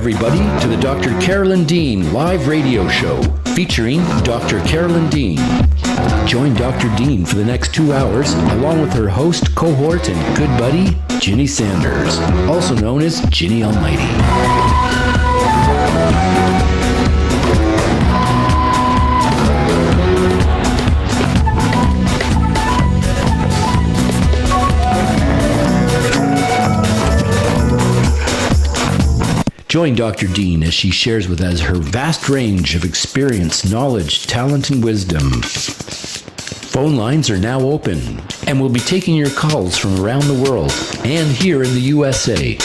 everybody, to the Dr. Carolyn Dean live radio show featuring Dr. Carolyn Dean. Join Dr. Dean for the next 2 hours along with her host, cohort, and good buddy, Ginny Sanders, also known as Ginny Almighty. Join Dr. Dean as she shares with us her vast range of experience, knowledge, talent, and wisdom. Phone lines are now open, and we'll be taking your calls from around the world and here in the USA.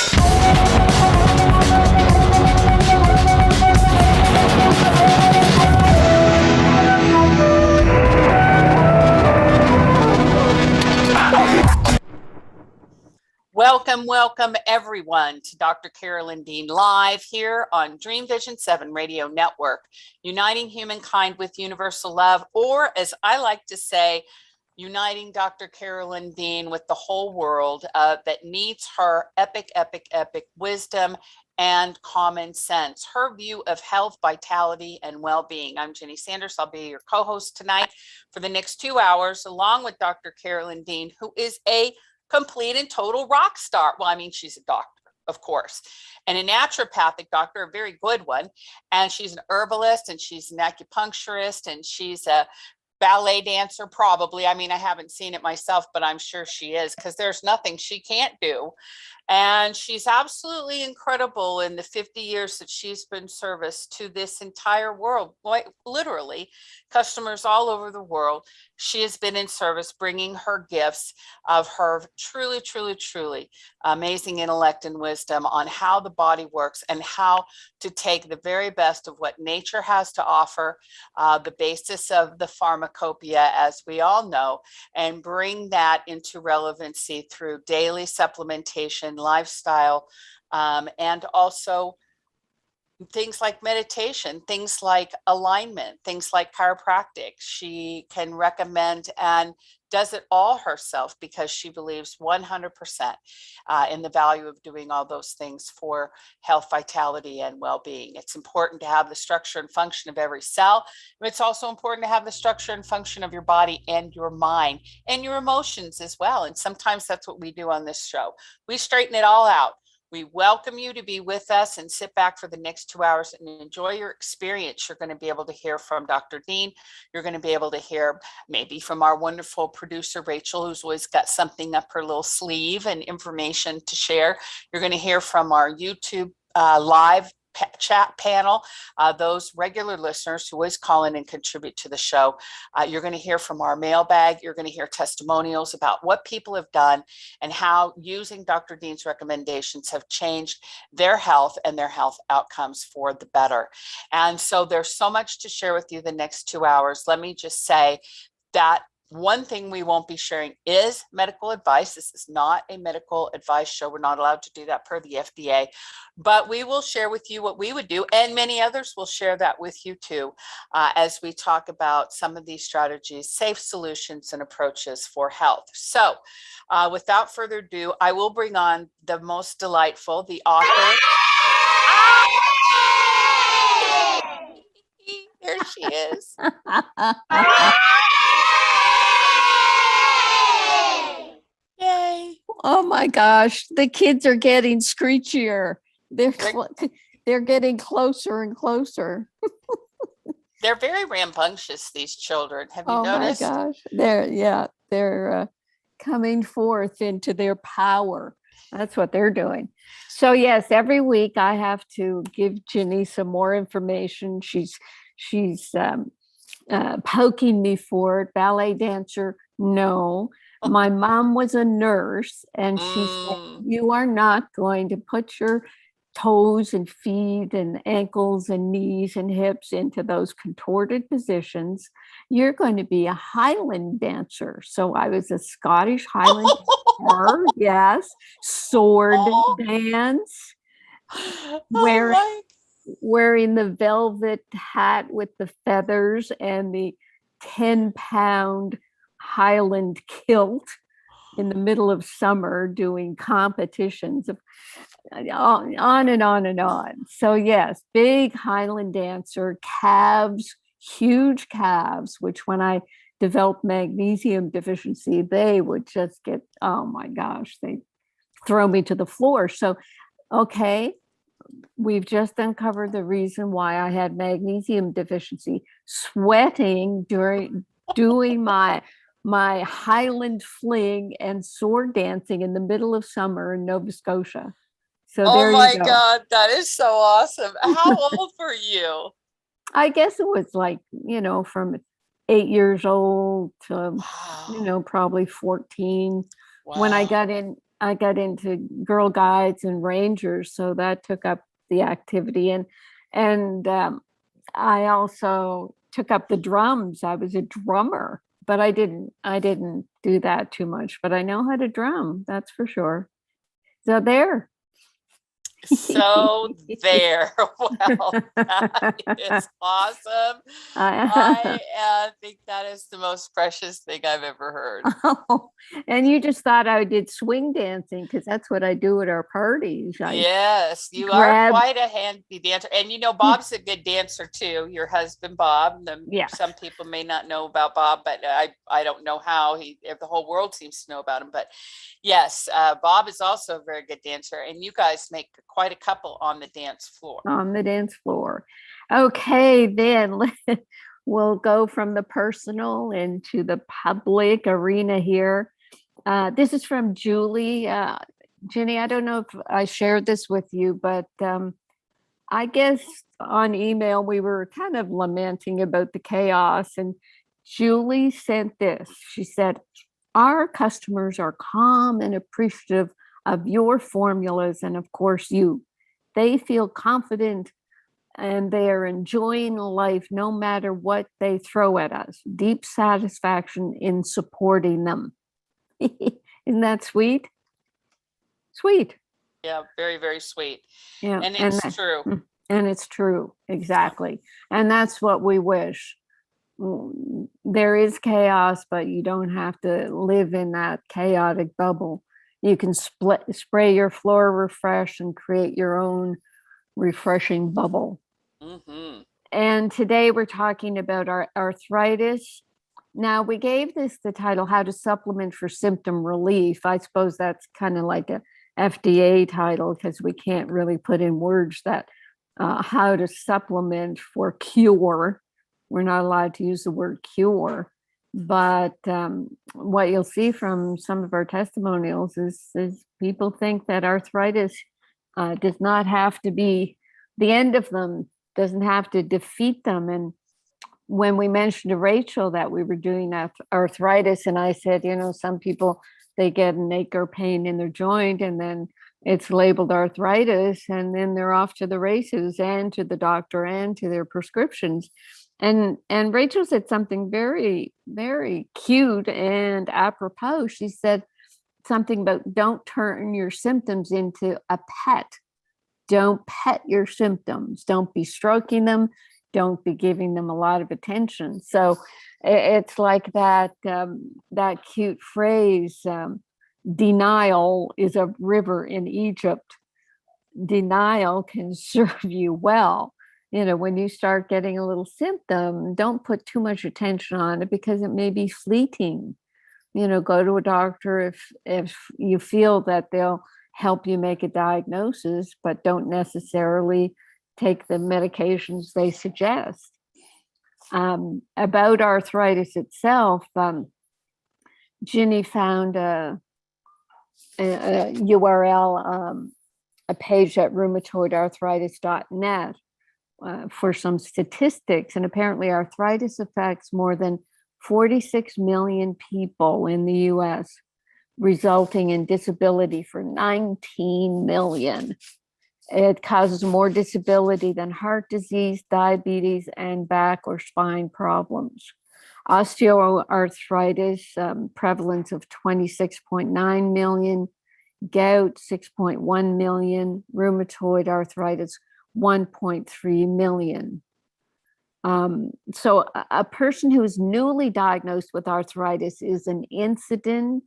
Welcome everyone to Dr. Carolyn Dean live here on Dream Vision 7 Radio Network, uniting humankind with universal love, or as I like to say, uniting Dr. Carolyn Dean with the whole world that needs her epic wisdom and common sense. Her view of health, vitality, and well-being. I'm Ginny Sanders. I'll be your co-host tonight for the next 2 hours, along with Dr. Carolyn Dean, who is a complete and total rock star. Well, I mean, she's a doctor, of course, and a naturopathic doctor, a very good one. And she's an herbalist, and she's an acupuncturist, and she's a ballet dancer, probably. I mean, I haven't seen it myself, but I'm sure she is, because there's nothing she can't do. And she's absolutely incredible in the 50 years that she's been service to this entire world, literally customers all over the world. She has been in service, bringing her gifts of her truly amazing intellect and wisdom on how the body works and how to take the very best of what nature has to offer, the basis of the pharmacopoeia, as we all know, and bring that into relevancy through daily supplementation, lifestyle, and also things like meditation, things like alignment, things like chiropractic. She can recommend and does it all herself because she believes 100% in the value of doing all those things for health, vitality, and well-being. It's important to have the structure and function of every cell. But it's also important to have the structure and function of your body and your mind and your emotions as well. And sometimes that's what we do on this show. We straighten it all out. We welcome you to be with us and sit back for the next 2 hours and enjoy your experience. You're going to be able to hear from Dr. Dean. You're going to be able to hear maybe from our wonderful producer, Rachel, who's always got something up her little sleeve and information to share. You're going to hear from our YouTube live chat panel, those regular listeners who always call in and contribute to the show. You're going to hear from our mailbag. You're going to hear testimonials about what people have done and how using Dr. Dean's recommendations have changed their health and their health outcomes for the better. And so there's so much to share with you the next 2 hours. Let me just say that one thing we won't be sharing is medical advice. This is not a medical advice show. We're not allowed to do that per the FDA, but we will share with you what we would do, and many others will share that with you too, as we talk about some of these strategies, safe solutions and approaches for health. So without further ado, I will bring on the most delightful, the author. There she is. Yay. Oh my gosh, the kids are getting screechier. They're getting closer and closer. They're very rambunctious, these children. Have you noticed? Oh my gosh. They're coming forth into their power. That's what they're doing. So yes, every week I have to give Ginny some more information. She's poking me for it. Ballet dancer, no. My mom was a nurse, and she said, you are not going to put your toes and feet and ankles and knees and hips into those contorted positions. You're going to be a Highland dancer. So I was a Scottish Highland dancer, yes, sword dance, wearing the velvet hat with the feathers and the 10-pound Highland kilt. in the middle of summer doing competitions of on and on and on. So yes, big Highland dancer, calves, huge calves, which when I developed magnesium deficiency, they would just get, oh my gosh, they throw me to the floor. So, okay, we've just uncovered the reason why I had magnesium deficiency, sweating during doing my Highland fling and sword dancing in the middle of summer in Nova Scotia. So Oh there my you go. God, that is so awesome. How old were you? I guess it was like, from 8 years old to, Wow. probably 14. When I Wow. got into Girl Guides and Rangers, so that took up the activity. And I also took up the drums. I was a drummer, but I didn't do that too much, but I know how to drum, that's for sure. So there. So there. Well, that is awesome. I think that is the most precious thing I've ever heard. Oh, and you just thought I did swing dancing because that's what I do at our parties. I Yes, you are grab, quite a handy dancer. And Bob's a good dancer too. Your husband, Bob. yeah. Some people may not know about Bob, but I don't know how the whole world seems to know about him. But yes, Bob is also a very good dancer. And you guys make quite a couple on the dance floor. On the dance floor. Okay, then we'll go from the personal into the public arena here. This is from Julie. Jenny, I don't know if I shared this with you, but I guess on email we were kind of lamenting about the chaos, and Julie sent this. She said, our customers are calm and appreciative of your formulas and of course you. They feel confident and they are enjoying life no matter what they throw at us. Deep satisfaction in supporting them. Isn't that sweet? Sweet. Yeah, very, very sweet. Yeah. And it's true. And it's true. Exactly. And that's what we wish. There is chaos, but you don't have to live in that chaotic bubble. You can spray your floor refresh and create your own refreshing bubble. Mm-hmm. And today we're talking about our arthritis. Now, we gave this the title, How to Supplement for Symptom Relief. I suppose that's kind of like a FDA title because we can't really put in words that how to supplement for cure. We're not allowed to use the word cure. But what you'll see from some of our testimonials is people think that arthritis does not have to be the end of them, doesn't have to defeat them. And when we mentioned to Rachel that we were doing arthritis, and I said, some people, they get an ache or pain in their joint and then it's labeled arthritis and then they're off to the races and to the doctor and to their prescriptions. And Rachel said something very, very cute and apropos. She said something about don't turn your symptoms into a pet. Don't pet your symptoms. Don't be stroking them. Don't be giving them a lot of attention. So it's like that cute phrase, denial is a river in Egypt. Denial can serve you well. When you start getting a little symptom, don't put too much attention on it because it may be fleeting. Go to a doctor if you feel that they'll help you make a diagnosis, but don't necessarily take the medications they suggest. About arthritis itself, Ginny found a URL, a page at rheumatoidarthritis.net for some statistics. And apparently arthritis affects more than 46 million people in the US, resulting in disability for 19 million. It causes more disability than heart disease, diabetes, and back or spine problems. Osteoarthritis, prevalence of 26.9 million, gout 6.1 million, rheumatoid arthritis 1.3 million. So a person who is newly diagnosed with arthritis is an incidence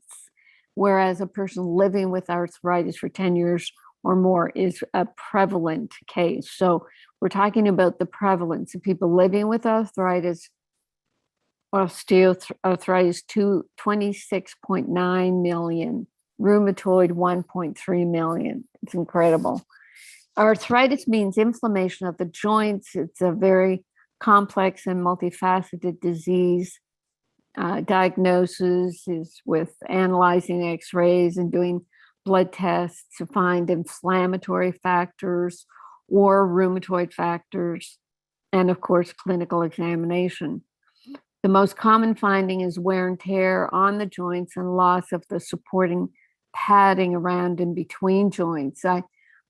whereas a person living with arthritis for 10 years or more is a prevalent case. So we're talking about the prevalence of people living with arthritis, osteoarthritis 26.9 million, rheumatoid 1.3 million. It's incredible. Arthritis means inflammation of the joints. It's a very complex and multifaceted disease. Diagnosis is with analyzing x-rays and doing blood tests to find inflammatory factors or rheumatoid factors, and of course, clinical examination. The most common finding is wear and tear on the joints and loss of the supporting padding around and between joints.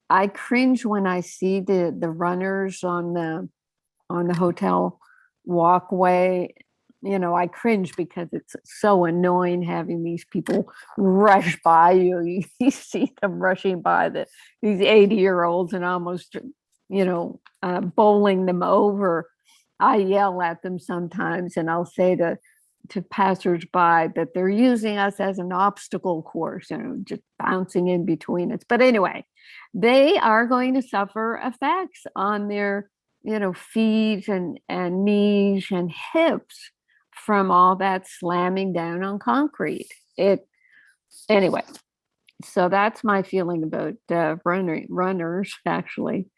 I cringe when I see the runners on the hotel walkway. You know, I cringe because it's so annoying having these people rush by you. You see them rushing by these 80-year-olds and almost, bowling them over. I yell at them sometimes, and I'll say to passersby that they're using us as an obstacle course, just bouncing in between us. But anyway, they are going to suffer effects on their, feet and knees and hips from all that slamming down on concrete. Anyway, so that's my feeling about runners, actually.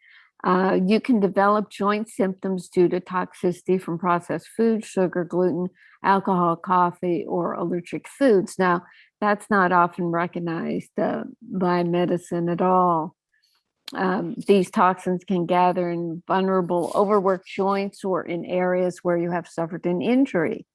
You can develop joint symptoms due to toxicity from processed food, sugar, gluten, alcohol, coffee, or allergic foods. Now, that's not often recognized by medicine at all. These toxins can gather in vulnerable, overworked joints or in areas where you have suffered an injury.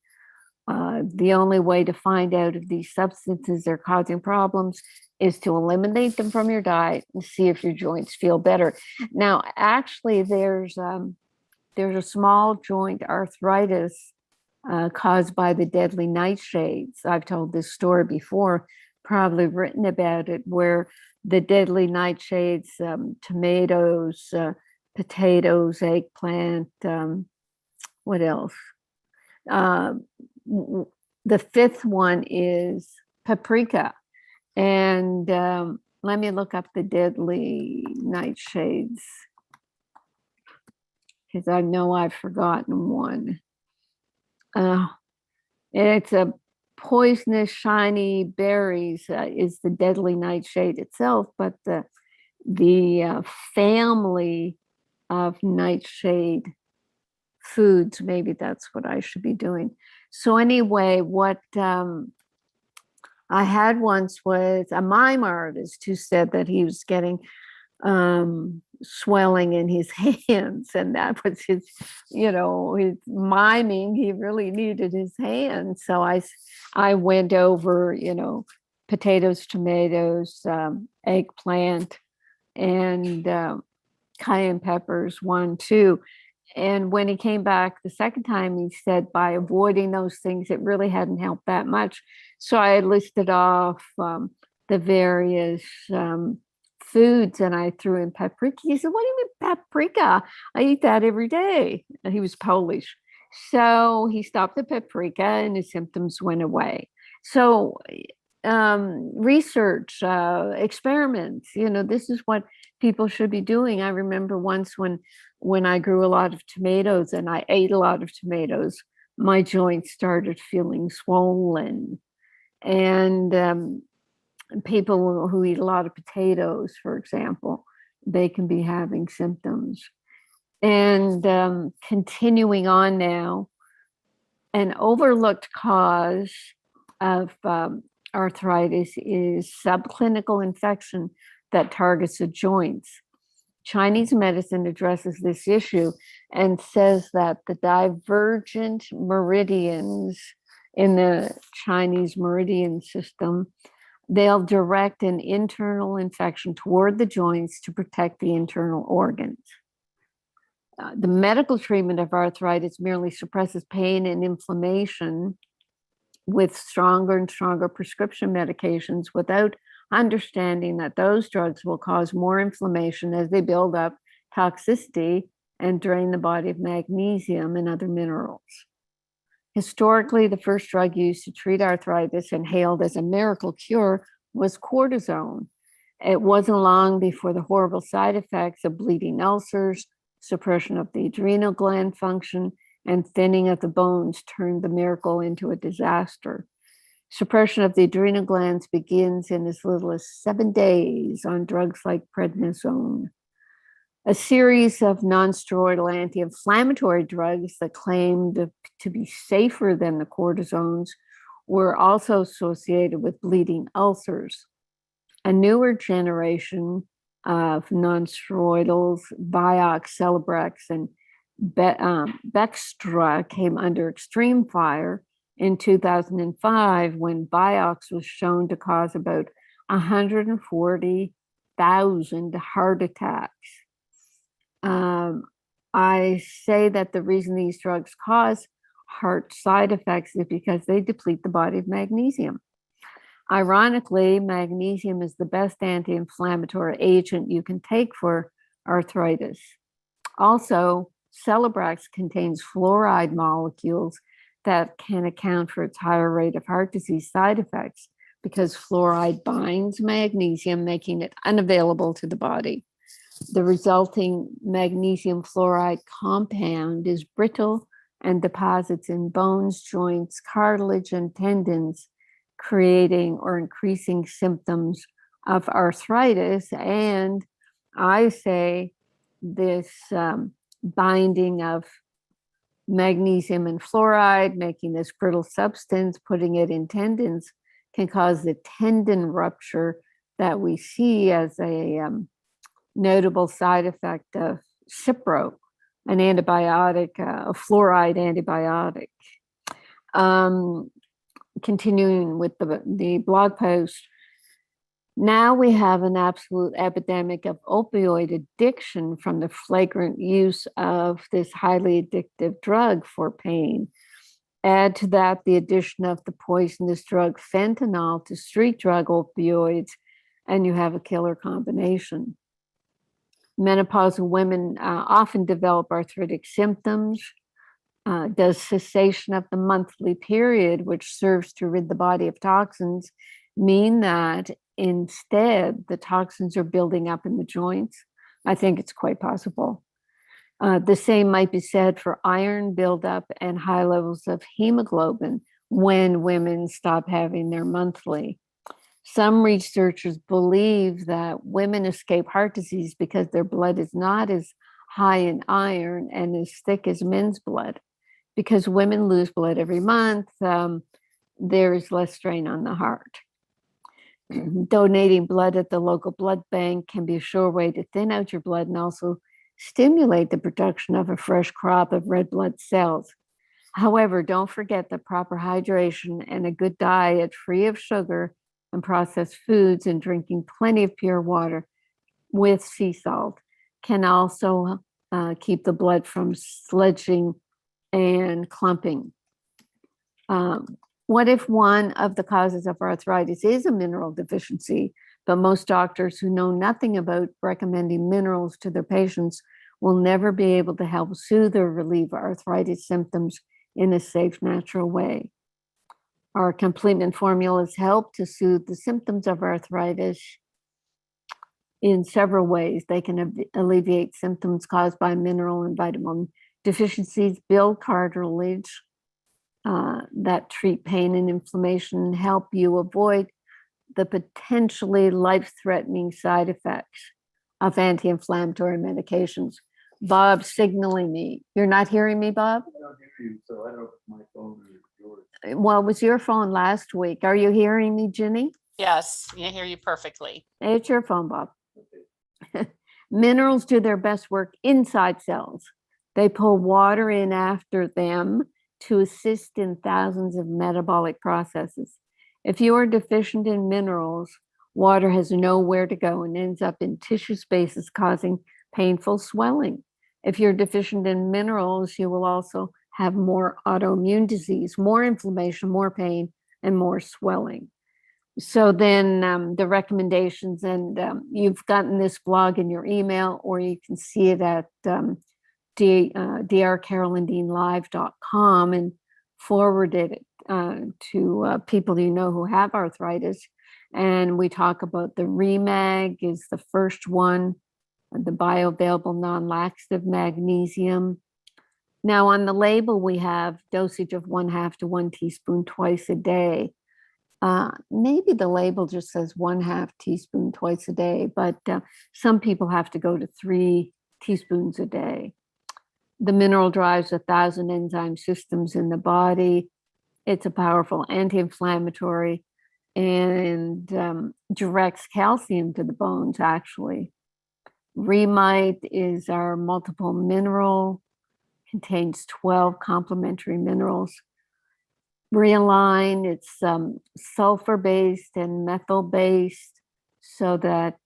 The only way to find out if these substances are causing problems is to eliminate them from your diet and see if your joints feel better. Now, actually, there's a small joint arthritis caused by the deadly nightshades. I've told this story before, probably written about it, where the deadly nightshades, tomatoes, potatoes, eggplant, what else? The fifth one is paprika. And let me look up the deadly nightshades, because I know I've forgotten one. It's a poisonous, shiny berries is the deadly nightshade itself, but the family of nightshade foods, maybe that's what I should be doing. So anyway, what I had once was a mime artist who said that he was getting swelling in his hands, and that was his miming. He really needed his hands. So I went over, potatoes, tomatoes, eggplant, and cayenne peppers, 1, 2. And when he came back the second time, he said by avoiding those things, it really hadn't helped that much. So I listed off the various foods, and I threw in paprika. He said, "What do you mean paprika? I eat that every day." And he was Polish. So he stopped the paprika and his symptoms went away. So research, experiments, this is what people should be doing. I remember once when I grew a lot of tomatoes and I ate a lot of tomatoes, my joints started feeling swollen. And people who eat a lot of potatoes, for example, they can be having symptoms. And continuing on now, an overlooked cause of arthritis is subclinical infection that targets the joints. Chinese medicine addresses this issue and says that the divergent meridians in the Chinese meridian system, they'll direct an internal infection toward the joints to protect the internal organs. The medical treatment of arthritis merely suppresses pain and inflammation with stronger and stronger prescription medications without understanding that those drugs will cause more inflammation as they build up toxicity and drain the body of magnesium and other minerals. Historically, the first drug used to treat arthritis and hailed as a miracle cure was cortisone. It wasn't long before the horrible side effects of bleeding ulcers, suppression of the adrenal gland function, and thinning of the bones turned the miracle into a disaster. Suppression of the adrenal glands begins in as little as 7 days on drugs like prednisone. A series of non-steroidal anti-inflammatory drugs that claimed to be safer than the cortisones were also associated with bleeding ulcers. A newer generation of non-steroidals, Vioxx, Celebrex, and Bextra came under extreme fire in 2005 when Vioxx was shown to cause about 140,000 heart attacks. I say that the reason these drugs cause heart side effects is because they deplete the body of magnesium. Ironically, magnesium is the best anti-inflammatory agent you can take for arthritis. Also, Celebrex contains fluoride molecules that can account for its higher rate of heart disease side effects because fluoride binds magnesium, making it unavailable to the body. The resulting magnesium fluoride compound is brittle and deposits in bones, joints, cartilage, and tendons, creating or increasing symptoms of arthritis. And I say this binding of magnesium and fluoride, making this brittle substance, putting it in tendons, can cause the tendon rupture that we see as a notable side effect of Cipro, an antibiotic, a fluoride antibiotic. Continuing with the blog post, now we have an absolute epidemic of opioid addiction from the flagrant use of this highly addictive drug for pain. Add to that the addition of the poisonous drug fentanyl to street drug opioids, and you have a killer combination. Menopausal women often develop arthritic symptoms. Does cessation of the monthly period, which serves to rid the body of toxins, mean that instead the toxins are building up in the joints? I think it's quite possible. The same might be said for iron buildup and high levels of hemoglobin when women stop having their monthly. Some researchers believe that women escape heart disease because their blood is not as high in iron and as thick as men's blood. Because women lose blood every month, there is less strain on the heart. Donating blood at the local blood bank can be a sure way to thin out your blood and also stimulate the production of a fresh crop of red blood cells. However, don't forget that proper hydration and a good diet free of sugar and processed foods and drinking plenty of pure water with sea salt can also keep the blood from sludging and clumping. What if one of the causes of arthritis is a mineral deficiency, but most doctors who know nothing about recommending minerals to their patients will never be able to help soothe or relieve arthritis symptoms in a safe, natural way? Our complement formulas help to soothe the symptoms of arthritis in several ways. They can alleviate symptoms caused by mineral and vitamin deficiencies, build cartilage that treat pain and inflammation, and help you avoid the potentially life-threatening side effects of anti-inflammatory medications. Bob's signaling me. You're not hearing me, Bob? I don't hear you, so I don't know if my phone or yours. Well, it was your phone last week. Are you hearing me, Ginny? Yes, I hear you perfectly. It's your phone, Bob. Okay. Minerals do their best work inside cells. They pull water in after them to assist in thousands of metabolic processes. If you are deficient in minerals, water has nowhere to go and ends up in tissue spaces, causing painful swelling. If you're deficient in minerals, you will also have more autoimmune disease, more inflammation, more pain, and more swelling. So then the recommendations, and you've gotten this blog in your email, or you can see it at drcarolyndeanlive.com. And forwarded it to people you know who have arthritis. And we talk about the REMAG is the first one, the bioavailable non-laxative magnesium. Now on the label, we have dosage of 1/2 to 1 teaspoon twice a day. Maybe the label just says 1/2 teaspoon twice a day, but some people have to go to 3 teaspoons a day. The mineral drives 1,000 enzyme systems in the body. It's a powerful anti-inflammatory and directs calcium to the bones, actually. Remite is our multiple mineral, contains 12 complementary minerals. Realign, it's sulfur-based and methyl-based, so that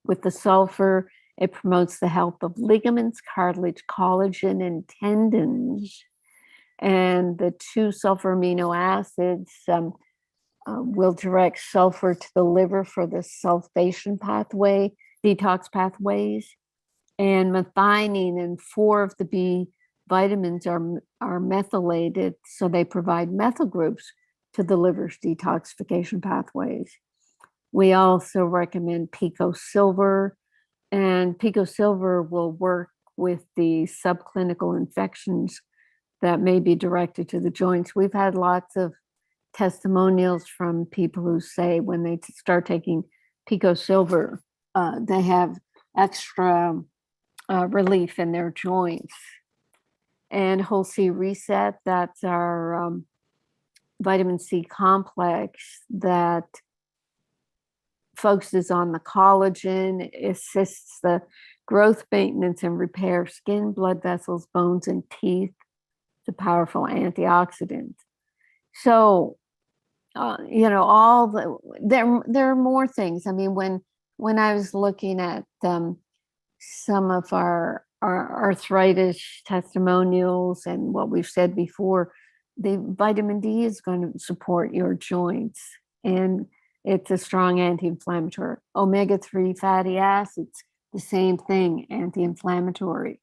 with the sulfur, it promotes the health of ligaments, cartilage, collagen, and tendons. And the 2 sulfur amino acids will direct sulfur to the liver for the sulfation pathway, detox pathways. And methionine and 4 of the B vitamins are methylated, so they provide methyl groups to the liver's detoxification pathways. We also recommend Pico Silver, and Pico Silver will work with the subclinical infections that may be directed to the joints. We've had lots of testimonials from people who say when they start taking Pico Silver, they have extra relief in their joints. And Whole C Reset, that's our vitamin C complex that focuses on the collagen, assists the growth, maintenance, and repair of skin, blood vessels, bones, and teeth. It's a powerful antioxidant. So, there are more things. I mean, when I was looking at some of our arthritis testimonials and what we've said before, the vitamin D is going to support your joints, and it's a strong anti-inflammatory. Omega-3 fatty acids, the same thing, anti-inflammatory.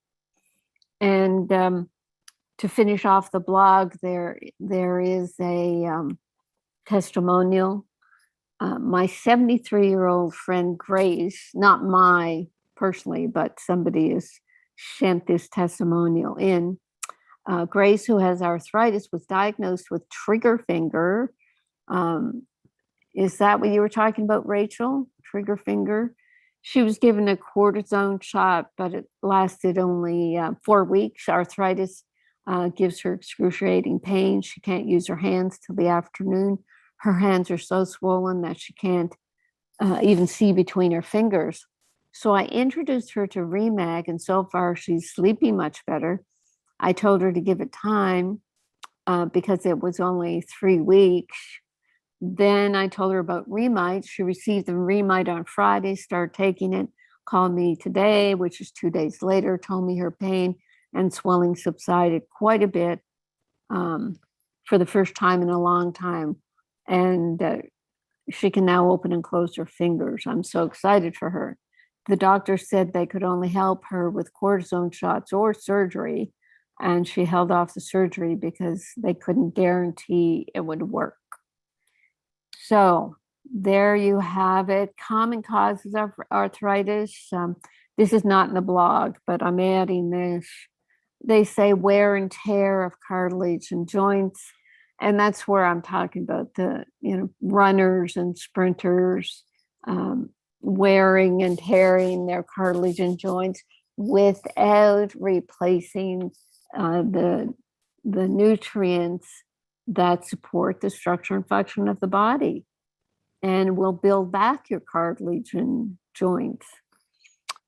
And to finish off the blog, there is a testimonial. My 73-year-old friend Grace, not my personally, but somebody has sent this testimonial in. Grace, who has arthritis, was diagnosed with trigger finger. Is that what you were talking about, Rachel? Trigger finger? She was given a cortisone shot, but it lasted only 4 weeks. Arthritis gives her excruciating pain. She can't use her hands till the afternoon. Her hands are so swollen that she can't even see between her fingers. So I introduced her to REMAG, and so far she's sleeping much better. I told her to give it time because it was only 3 weeks. Then I told her about Remite. She received the Remite on Friday, started taking it, called me today, which is 2 days later, told me her pain and swelling subsided quite a bit for the first time in a long time. And she can now open and close her fingers. I'm so excited for her. The doctor said they could only help her with cortisone shots or surgery, and she held off the surgery because they couldn't guarantee it would work. So there you have it. Common causes of arthritis. This is not in the blog, but I'm adding this. They say wear and tear of cartilage and joints. And that's where I'm talking about the runners and sprinters wearing and tearing their cartilage and joints without replacing the nutrients that support the structure and function of the body and will build back your cartilage and joints.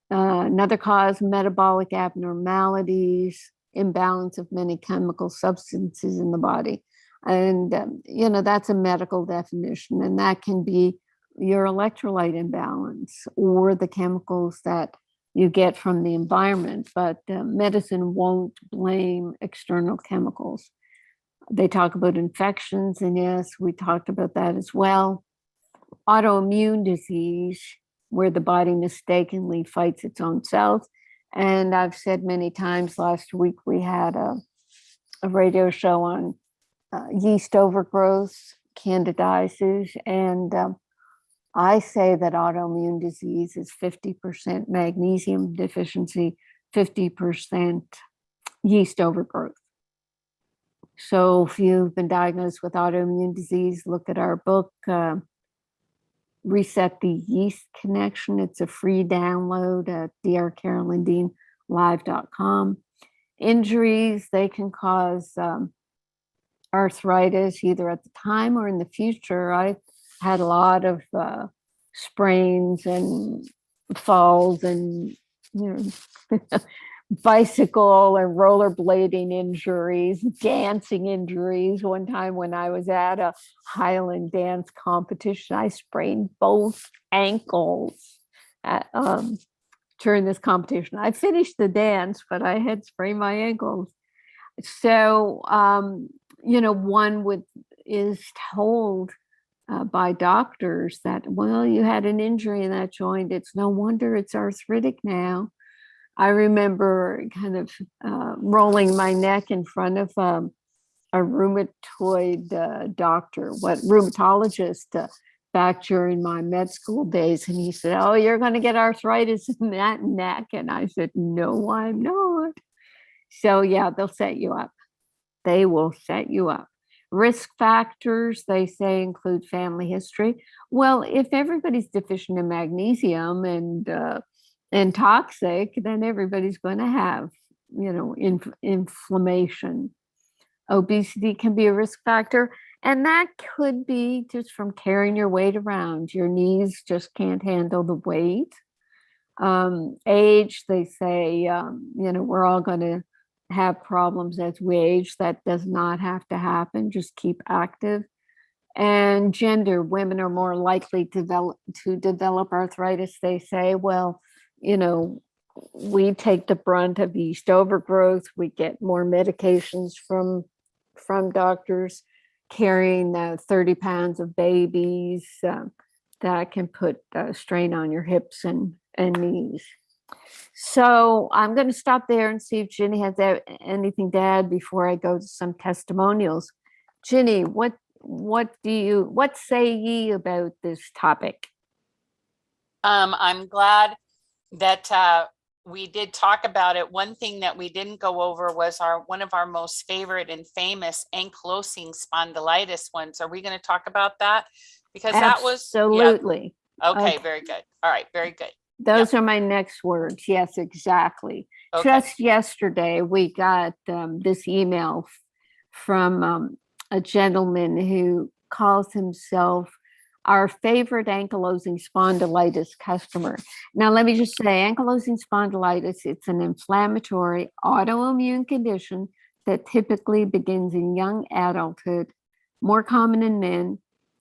Another cause, metabolic abnormalities, imbalance of many chemical substances in the body. And, that's a medical definition, and that can be your electrolyte imbalance or the chemicals that you get from the environment. But medicine won't blame external chemicals. They talk about infections, and yes, we talked about that as well. Autoimmune disease, where the body mistakenly fights its own cells. And I've said many times, last week we had a radio show on yeast overgrowth, candidiasis, and I say that autoimmune disease is 50% magnesium deficiency, 50% yeast overgrowth. So if you've been diagnosed with autoimmune disease, look at our book, Reset the Yeast Connection. It's a free download at drcarolyndeanlive.com. Injuries, they can cause arthritis either at the time or in the future. I had a lot of sprains and falls and bicycle and rollerblading injuries, dancing injuries. One time when I was at a Highland dance competition, I sprained both ankles during this competition. I finished the dance, but I had sprained my ankles. So, one is told by doctors that, well, you had an injury in that joint. It's no wonder it's arthritic now. I remember kind of rolling my neck in front of a rheumatoid doctor, rheumatologist back during my med school days. And he said, oh, you're going to get arthritis in that neck. And I said, no, I'm not. So yeah, they'll set you up. They will set you up. Risk factors, they say, include family history. Well, if everybody's deficient in magnesium and toxic, then everybody's going to have, inflammation. Obesity can be a risk factor, and that could be just from carrying your weight around. Your knees just can't handle the weight. Age, they say, we're all going to have problems as we age. That does not have to happen. Just keep active. And gender, women are more likely to develop arthritis. They say, well, we take the brunt of yeast overgrowth. We get more medications from doctors, carrying 30 pounds of babies. That can put strain on your hips and knees. So I'm going to stop there and see if Ginny has anything to add before I go to some testimonials. Ginny, what say ye about this topic? I'm glad that we did talk about it. One thing that we didn't go over was one of our most favorite and famous ankylosing spondylitis ones. Are we going to talk about that? Because that was absolutely. Okay, very good. All right, very good. Those are my next words. Yes, exactly. Okay. Just yesterday, we got this email from a gentleman who calls himself our favorite ankylosing spondylitis customer. Now, let me just say, ankylosing spondylitis, it's an inflammatory autoimmune condition that typically begins in young adulthood, more common in men.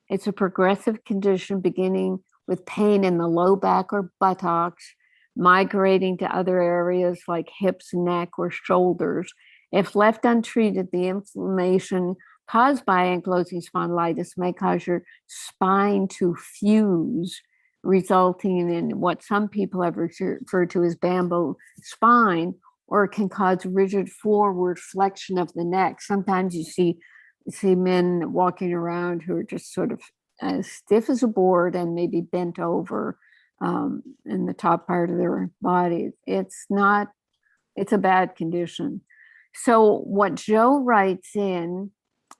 It's a progressive condition beginning with pain in the low back or buttocks, migrating to other areas like hips, neck, or shoulders. If left untreated, the inflammation caused by ankylosing spondylitis may cause your spine to fuse, resulting in what some people have referred to as bamboo spine, or it can cause rigid forward flexion of the neck. Sometimes you see men walking around who are just sort of as stiff as a board and maybe bent over in the top part of their body. It's a bad condition. So what Joe writes in,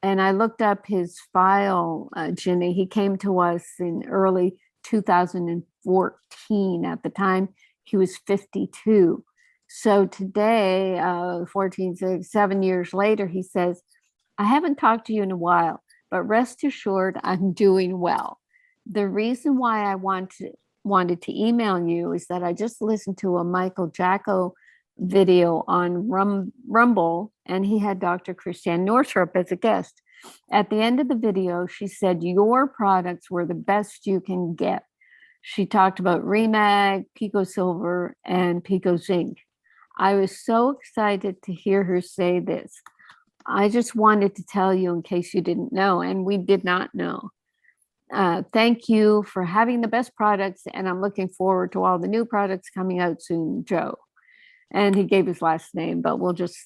and I looked up his file, Ginny, he came to us in early 2014. At the time, he was 52. So today, 7 years later, he says, I haven't talked to you in a while, but rest assured, I'm doing well. The reason why I wanted to email you is that I just listened to a Michael Jacko video on Rumble, and he had Dr. Christiane Northrup as a guest. At the end of the video, she said your products were the best you can get. She talked about Remag, Pico Silver, and Pico Zinc. I was so excited to hear her say this. I just wanted to tell you in case you didn't know, and we did not know. Thank you for having the best products, and I'm looking forward to all the new products coming out soon, Joe. And he gave his last name, but we'll just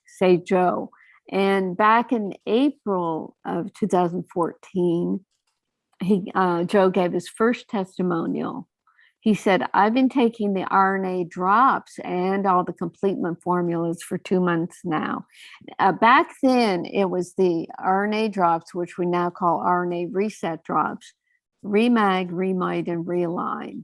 say Joe. And back in April of 2014, Joe gave his first testimonial. He said, I've been taking the RNA drops and all the complement formulas for 2 months now. Back then, it was the RNA drops, which we now call RNA reset drops, Remag, Remite, and Realign.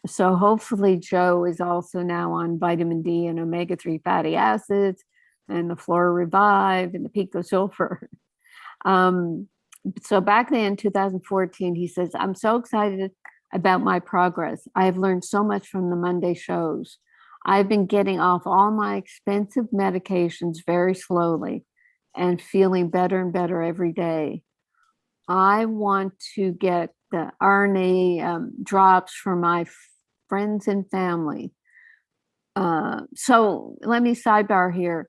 So hopefully Joe is also now on vitamin D and omega-3 fatty acids and the Flora Revive and the Pico Silver. So back then, 2014, he says, I'm so excited about my progress. I have learned so much from the Monday shows. I've been getting off all my expensive medications very slowly and feeling better and better every day. I want to get the RNA drops for my friends and family. So let me sidebar here.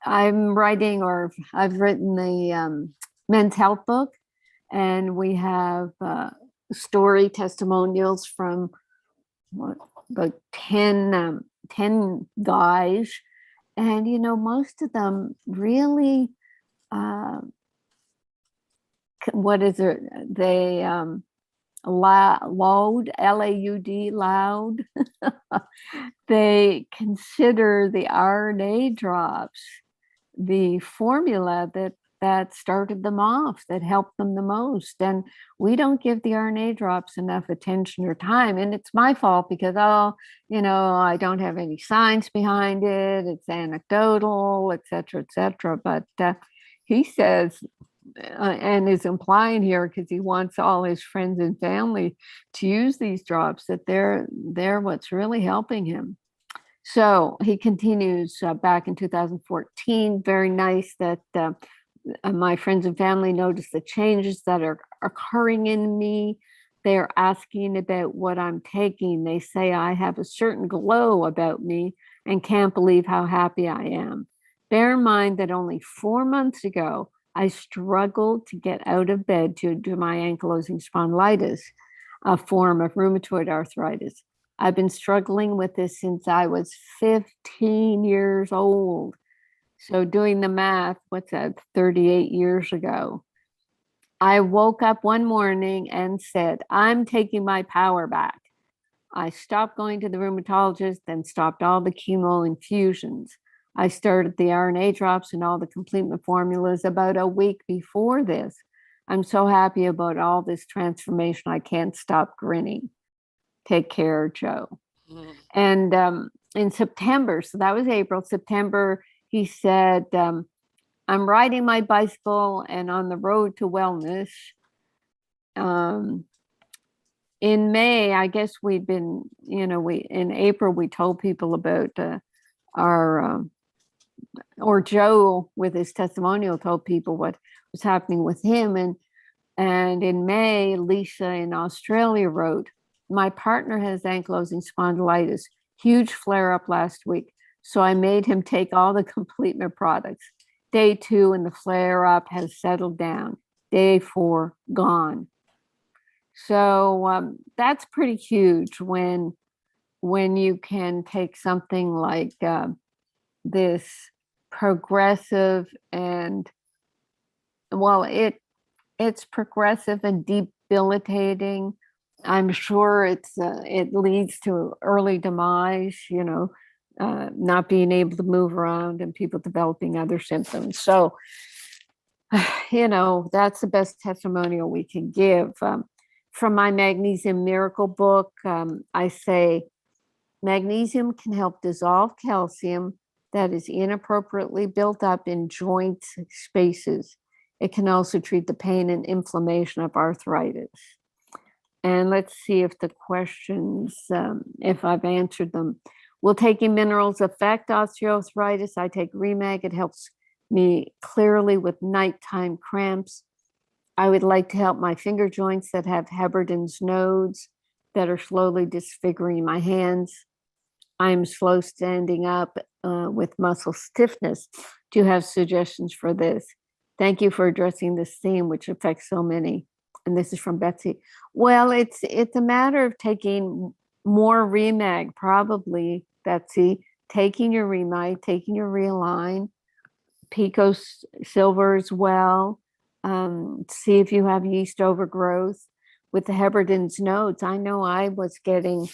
I'm writing, or I've written the men's health book, and we have story testimonials from about 10 guys. And, you know, most of them really, what is it? They loud, L-A-U-D, loud. They consider the RNA drops the formula that started them off, that helped them the most. And we don't give the RNA drops enough attention or time. And it's my fault because, I don't have any science behind it. It's anecdotal, et cetera. But he says, and is implying here, because he wants all his friends and family to use these drops, that they're what's really helping him. So he continues back in 2014. Very nice that my friends and family notice the changes that are occurring in me. They're asking about what I'm taking. They say I have a certain glow about me and can't believe how happy I am. Bear in mind that only 4 months ago, I struggled to get out of bed due to my ankylosing spondylitis, a form of rheumatoid arthritis. I've been struggling with this since I was 15 years old. So doing the math, what's that, 38 years ago. I woke up one morning and said, I'm taking my power back. I stopped going to the rheumatologist and stopped all the chemo infusions. I started the RNA drops and all the complement formulas about a week before this. I'm so happy about all this transformation. I can't stop grinning. Take care, Joe. Mm. And in September, so that was April, September, he said, I'm riding my bicycle and on the road to wellness. In May, I guess we'd been, in April, we told people about or Joe with his testimonial told people what was happening with him. And in May, Lisa in Australia wrote, my partner has ankylosing spondylitis, huge flare up last week. So I made him take all the complement products. Day 2 and the flare up has settled down. Day 4, gone. So that's pretty huge when you can take something like this progressive and, well, it's progressive and debilitating. I'm sure it leads to early demise, not being able to move around and people developing other symptoms. So, that's the best testimonial we can give. From my Magnesium Miracle book, I say, magnesium can help dissolve calcium that is inappropriately built up in joint spaces. It can also treat the pain and inflammation of arthritis. And let's see if the questions, if I've answered them. Will taking minerals affect osteoarthritis? I take Remag. It helps me clearly with nighttime cramps. I would like to help my finger joints that have Heberden's nodes that are slowly disfiguring my hands. I'm slow standing up with muscle stiffness. Do you have suggestions for this? Thank you for addressing this theme, which affects so many. And this is from Betsy. Well, it's a matter of taking more Remag, probably, Betsy, taking your Remag, taking your Realign, Pico Silver as well. See if you have yeast overgrowth. With the Heberden's nodes, I know I was getting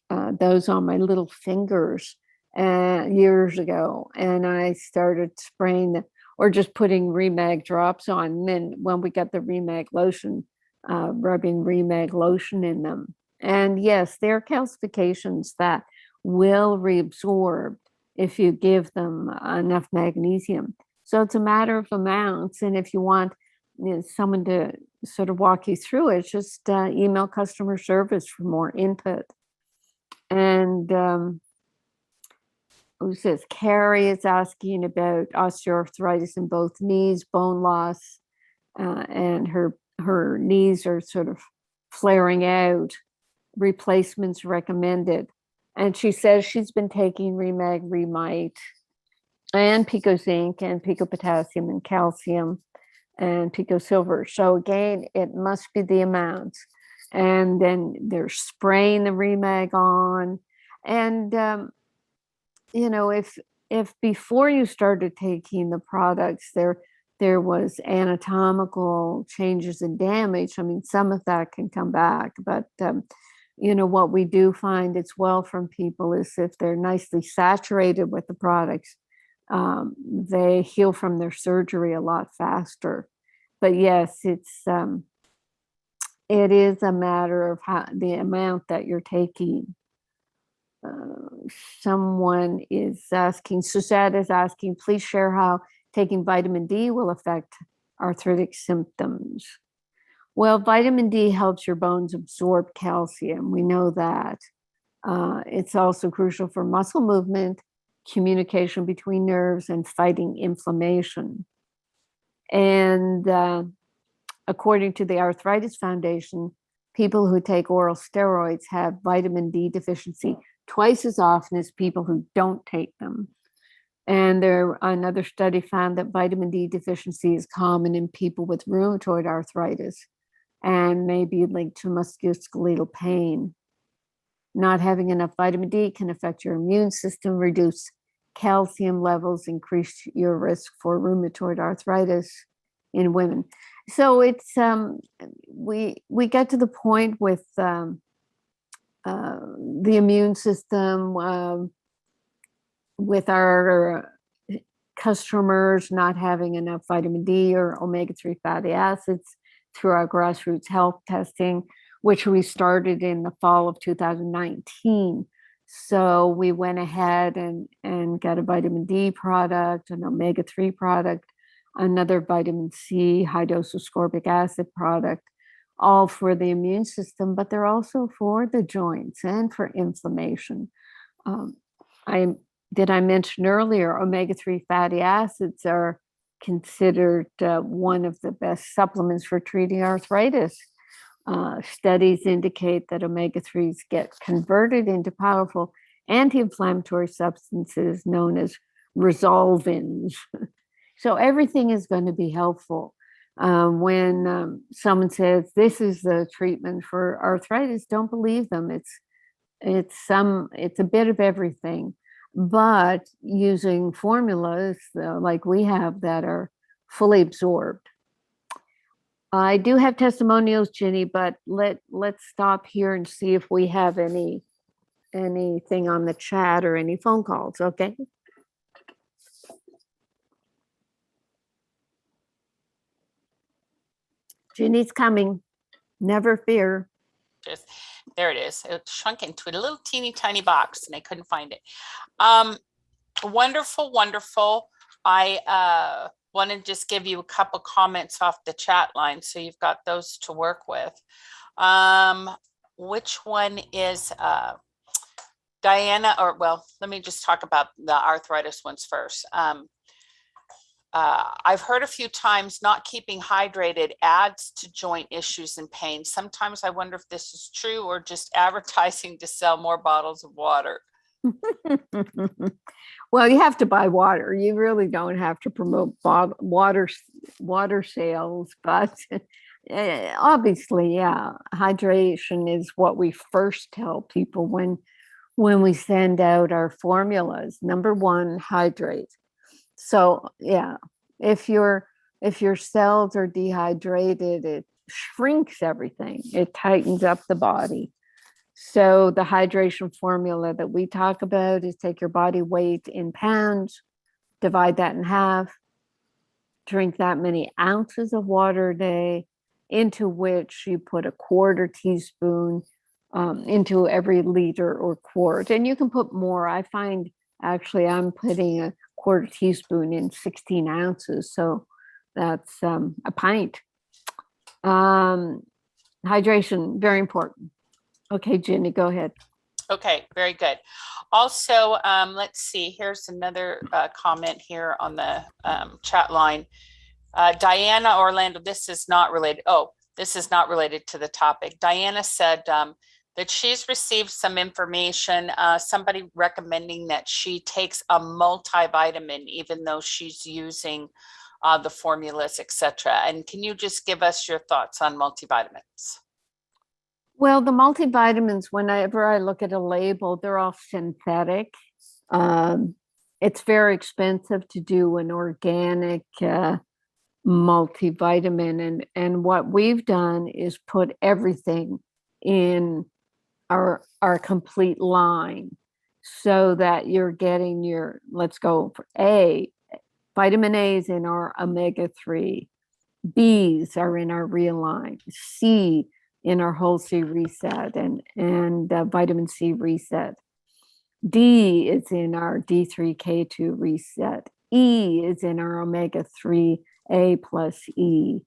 those on my little fingers years ago, and I started spraying or just putting Remag drops on. And then when we got the Remag lotion, rubbing Remag lotion in them. And yes, there are calcifications that will reabsorb if you give them enough magnesium. So it's a matter of amounts. And if you want someone to sort of walk you through it, just email customer service for more input. And who says Carrie is asking about osteoarthritis in both knees, bone loss, and her knees are sort of flaring out. Replacements recommended. And she says she's been taking Remag, Remite, and Pico Zinc, and Pico Potassium, and Calcium, and Pico Silver. So again, it must be the amounts. And then they're spraying the Remag on. And, if before you started taking the products, there was anatomical changes and damage, I mean, some of that can come back. But, what we do find as well from people is if they're nicely saturated with the products, they heal from their surgery a lot faster. But yes, it is a matter of the amount that you're taking. Someone is asking, Suzette is asking, please share how taking vitamin D will affect arthritic symptoms. Well, vitamin D helps your bones absorb calcium. We know that. It's also crucial for muscle movement, communication between nerves, and fighting inflammation. And according to the Arthritis Foundation, people who take oral steroids have vitamin D deficiency twice as often as people who don't take them. And another study found that vitamin D deficiency is common in people with rheumatoid arthritis and may be linked to musculoskeletal pain. Not having enough vitamin D can affect your immune system, reduce calcium levels, increase your risk for rheumatoid arthritis in women. So it's we get to the point with the immune system, with our customers not having enough vitamin D or omega-3 fatty acids through our grassroots health testing, which we started in the fall of 2019. So we went ahead and got a vitamin D product, an omega-3 product, another vitamin C, high dose ascorbic acid product, all for the immune system, but they're also for the joints and for inflammation. Did I mention earlier, omega-3 fatty acids are considered one of the best supplements for treating arthritis. Studies indicate that omega-3s get converted into powerful anti-inflammatory substances known as resolvins. So everything is going to be helpful. When someone says this is the treatment for arthritis, don't believe them. It's a bit of everything, but using formulas like we have that are fully absorbed. I do have testimonials, Ginny, but let's stop here and see if we have anything on the chat or any phone calls, okay? Ginny's coming. Never fear. There it is. It shrunk into a little teeny tiny box and I couldn't find it. Wonderful, wonderful. I want to just give you a couple comments off the chat line so you've got those to work with. Which one is Diana? Or well, let me just talk about the arthritis ones first. I've heard a few times not keeping hydrated adds to joint issues and pain. Sometimes I wonder if this is true or just advertising to sell more bottles of water. Well, you have to buy water. You really don't have to promote water sales, but obviously, yeah, hydration is what we first tell people when we send out our formulas. Number one, hydrate. So yeah, if your cells are dehydrated, it shrinks everything. It tightens up the body. So the hydration formula that we talk about is take your body weight in pounds, divide that in half, drink that many ounces of water a day, into which you put a quarter teaspoon into every liter or quart. And you can put more. I find actually I'm putting a quarter teaspoon in 16 ounces. So that's a pint. Hydration, very important. Okay, Jenny, go ahead. Okay, very good. Also, let's see, here's another comment here on the chat line. Diana Orlando, this is not related. Oh, this is not related to the topic. Diana said that she's received some information, somebody recommending that she takes a multivitamin, even though she's using the formulas, etc. And can you just give us your thoughts on multivitamins? Well, the multivitamins, whenever I look at a label, they're all synthetic. It's very expensive to do an organic multivitamin. And what we've done is put everything in our complete line so that you're getting your, let's go for A, vitamin A's in our omega-3, B's are in our Realign, C in our Whole C Reset and vitamin C Reset. D is in our D3K2 Reset. E is in our omega-3 A plus E.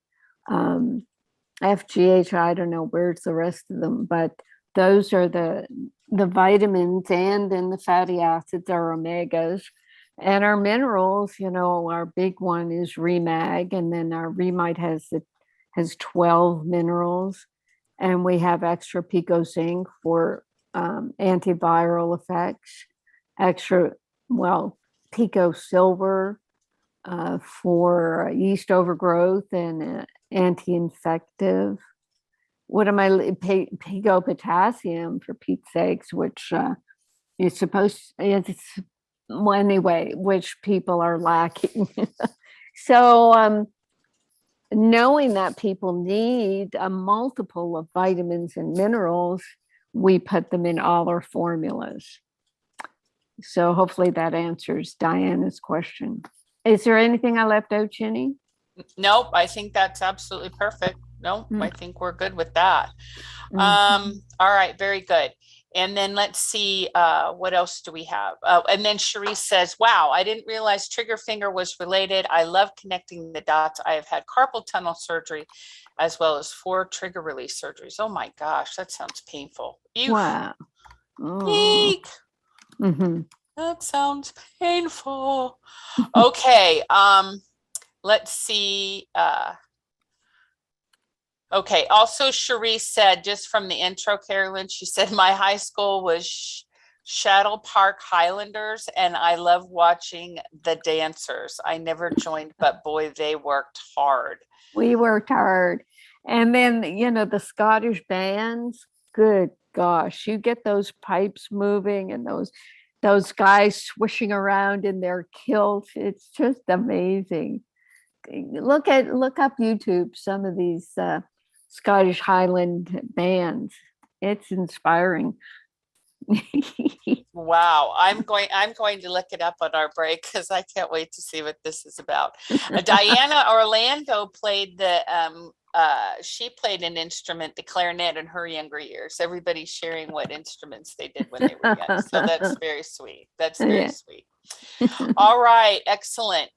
FGH, I don't know where's the rest of them, but those are the vitamins, and then the fatty acids are omegas. And our minerals, our big one is Remag, and then our Remite has 12 minerals. And we have extra Pico Zinc for antiviral effects, Pico Silver for yeast overgrowth and anti-infective. What am I, Pico Potassium for Pete's sakes, which is supposed, anyway, which people are lacking. So, knowing that people need a multiple of vitamins and minerals, we put them in all our formulas. So hopefully that answers Diana's question. Is there anything I left out, Jenny? Nope, I think that's absolutely perfect. Nope, I think we're good with that. All right, very good. And then let's see, what else do we have? And then Cherise says, wow, I didn't realize trigger finger was related. I love connecting the dots. I have had carpal tunnel surgery as well as 4 trigger release surgeries. Oh my gosh, that sounds painful. Wow. Eek. That sounds painful. Okay, let's see. Okay, also Cherise said, just from the intro, Carolyn, she said, my high school was Shadow Park Highlanders, and I love watching the dancers. I never joined, but boy, they worked hard. We worked hard. And then, the Scottish bands, good gosh, you get those pipes moving and those guys swishing around in their kilts. It's just amazing. Look up YouTube, some of these Scottish Highland bands. It's inspiring. Wow, I'm going to look it up on our break because I can't wait to see what this is about. Diana Orlando played she played an instrument, the clarinet, in her younger years. Everybody's sharing what instruments they did when they were young. So that's very sweet. That's very sweet. All right, excellent.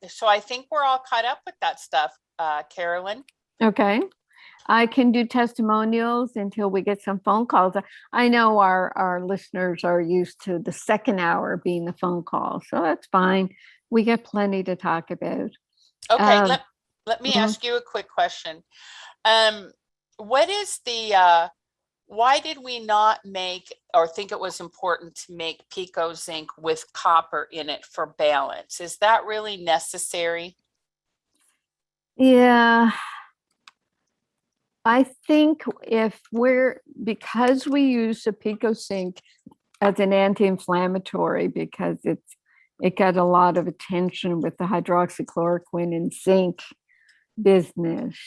So I think we're all caught up with that stuff, Carolyn. Okay. I can do testimonials until we get some phone calls. I know our listeners are used to the second hour being the phone call, so that's fine. We get plenty to talk about. Okay, let me ask you a quick question. What is why did we not make or think it was important to make Pico Zinc with copper in it for balance? Is that really necessary? Yeah. I think because we use the Pico Zinc as an anti-inflammatory, because it got a lot of attention with the hydroxychloroquine and zinc business.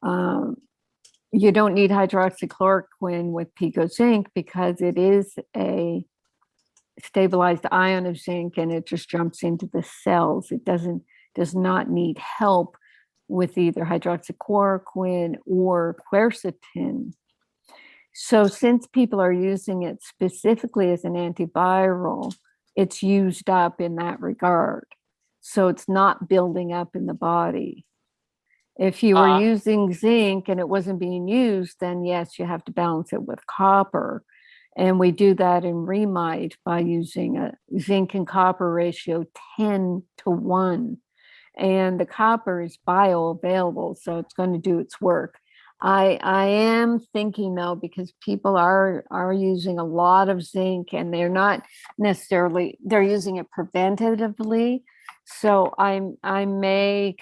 You don't need hydroxychloroquine with Pico Zinc because it is a stabilized ion of zinc and it just jumps into the cells. It does not need help with either hydroxychloroquine or quercetin. So since people are using it specifically as an antiviral, it's used up in that regard. So it's not building up in the body. If you were using zinc and it wasn't being used, then yes, you have to balance it with copper. And we do that in Remite by using a zinc and copper ratio 10:1. And the copper is bioavailable, so it's going to do its work. I am thinking though, because people are using a lot of zinc and they're not necessarily, they're using it preventatively. So I may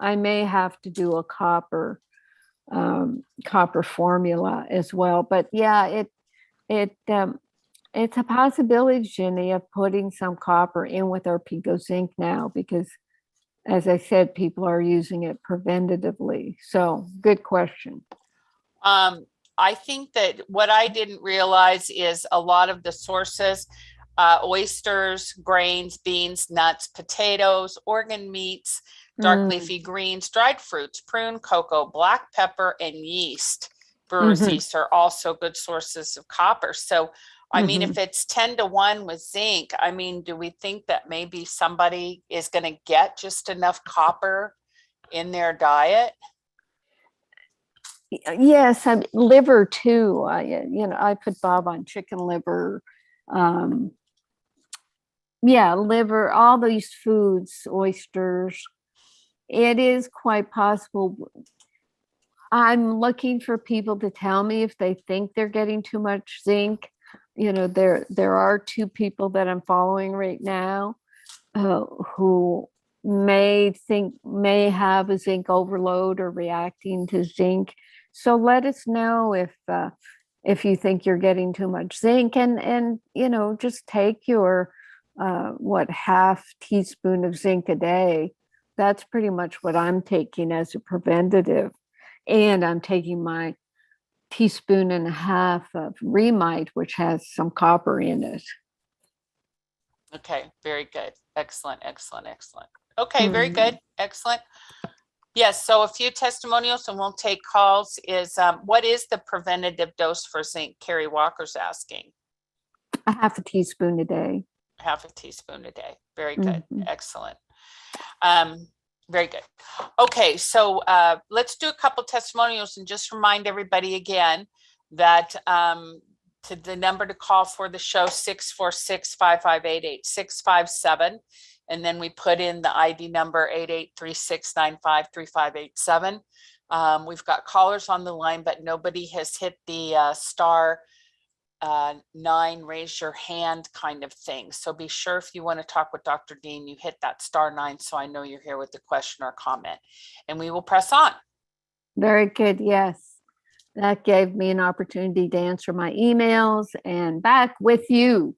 have to do a copper formula as well. But yeah, it's a possibility, Jenny, of putting some copper in with our Pico Zinc now, because as I said, people are using it preventatively. So good question. I think that what I didn't realize is a lot of the sources, oysters, grains, beans, nuts, potatoes, organ meats, dark leafy greens, dried fruits, prune, cocoa, black pepper, and yeast. Brewer's yeast are also good sources of copper. So, I mean, if it's 10:1 with zinc, I mean, do we think that maybe somebody is going to get just enough copper in their diet? Yes, liver too. I put Bob on chicken liver. Liver, all these foods, oysters. It is quite possible. I'm looking for people to tell me if they think they're getting too much zinc. There are 2 people that I'm following right now who may have a zinc overload or reacting to zinc. So let us know if you think you're getting too much zinc, and just take your half teaspoon of zinc a day. That's pretty much what I'm taking as a preventative. And I'm taking my 1.5 teaspoons of Remite, which has some copper in it. Okay, very good. Excellent. Okay, very good. Excellent. Yes, so a few testimonials and we'll take calls. What is the preventative dose for zinc? Carrie Walker's asking. 1/2 teaspoon a day. 1/2 teaspoon a day. Very good. Excellent. Very good. Okay, so let's do a couple testimonials and just remind everybody again that to the number to call for the show, 646-5588-657. And then we put in the ID number 8836953587. We've got callers on the line, but nobody has hit the star 9 raise your hand kind of thing. So be sure, if you want to talk with Dr. Dean, you hit that star 9 so I know you're here with a question or comment, and we will press on. Very good. Yes, that gave me an opportunity to answer my emails. And back with you,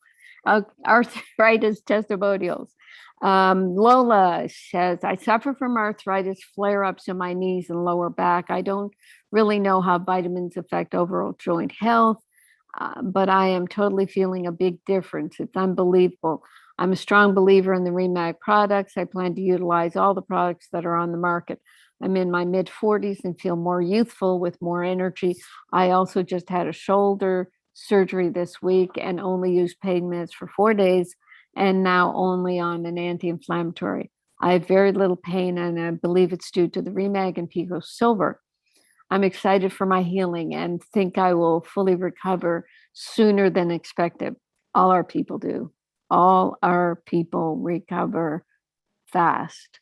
arthritis testimonials. Lola says, I suffer from arthritis flare-ups in my knees and lower back. I don't really know how vitamins affect overall joint health. But I am totally feeling a big difference. It's unbelievable. I'm a strong believer in the Remag products. I plan to utilize all the products that are on the market. I'm in my mid-40s and feel more youthful with more energy. I also just had a shoulder surgery this week and only used pain meds for 4 days, and now only on an anti-inflammatory. I have very little pain, and I believe it's due to the Remag and Pico Silver. I'm excited for my healing and think I will fully recover sooner than expected. All our people do. All our people recover fast.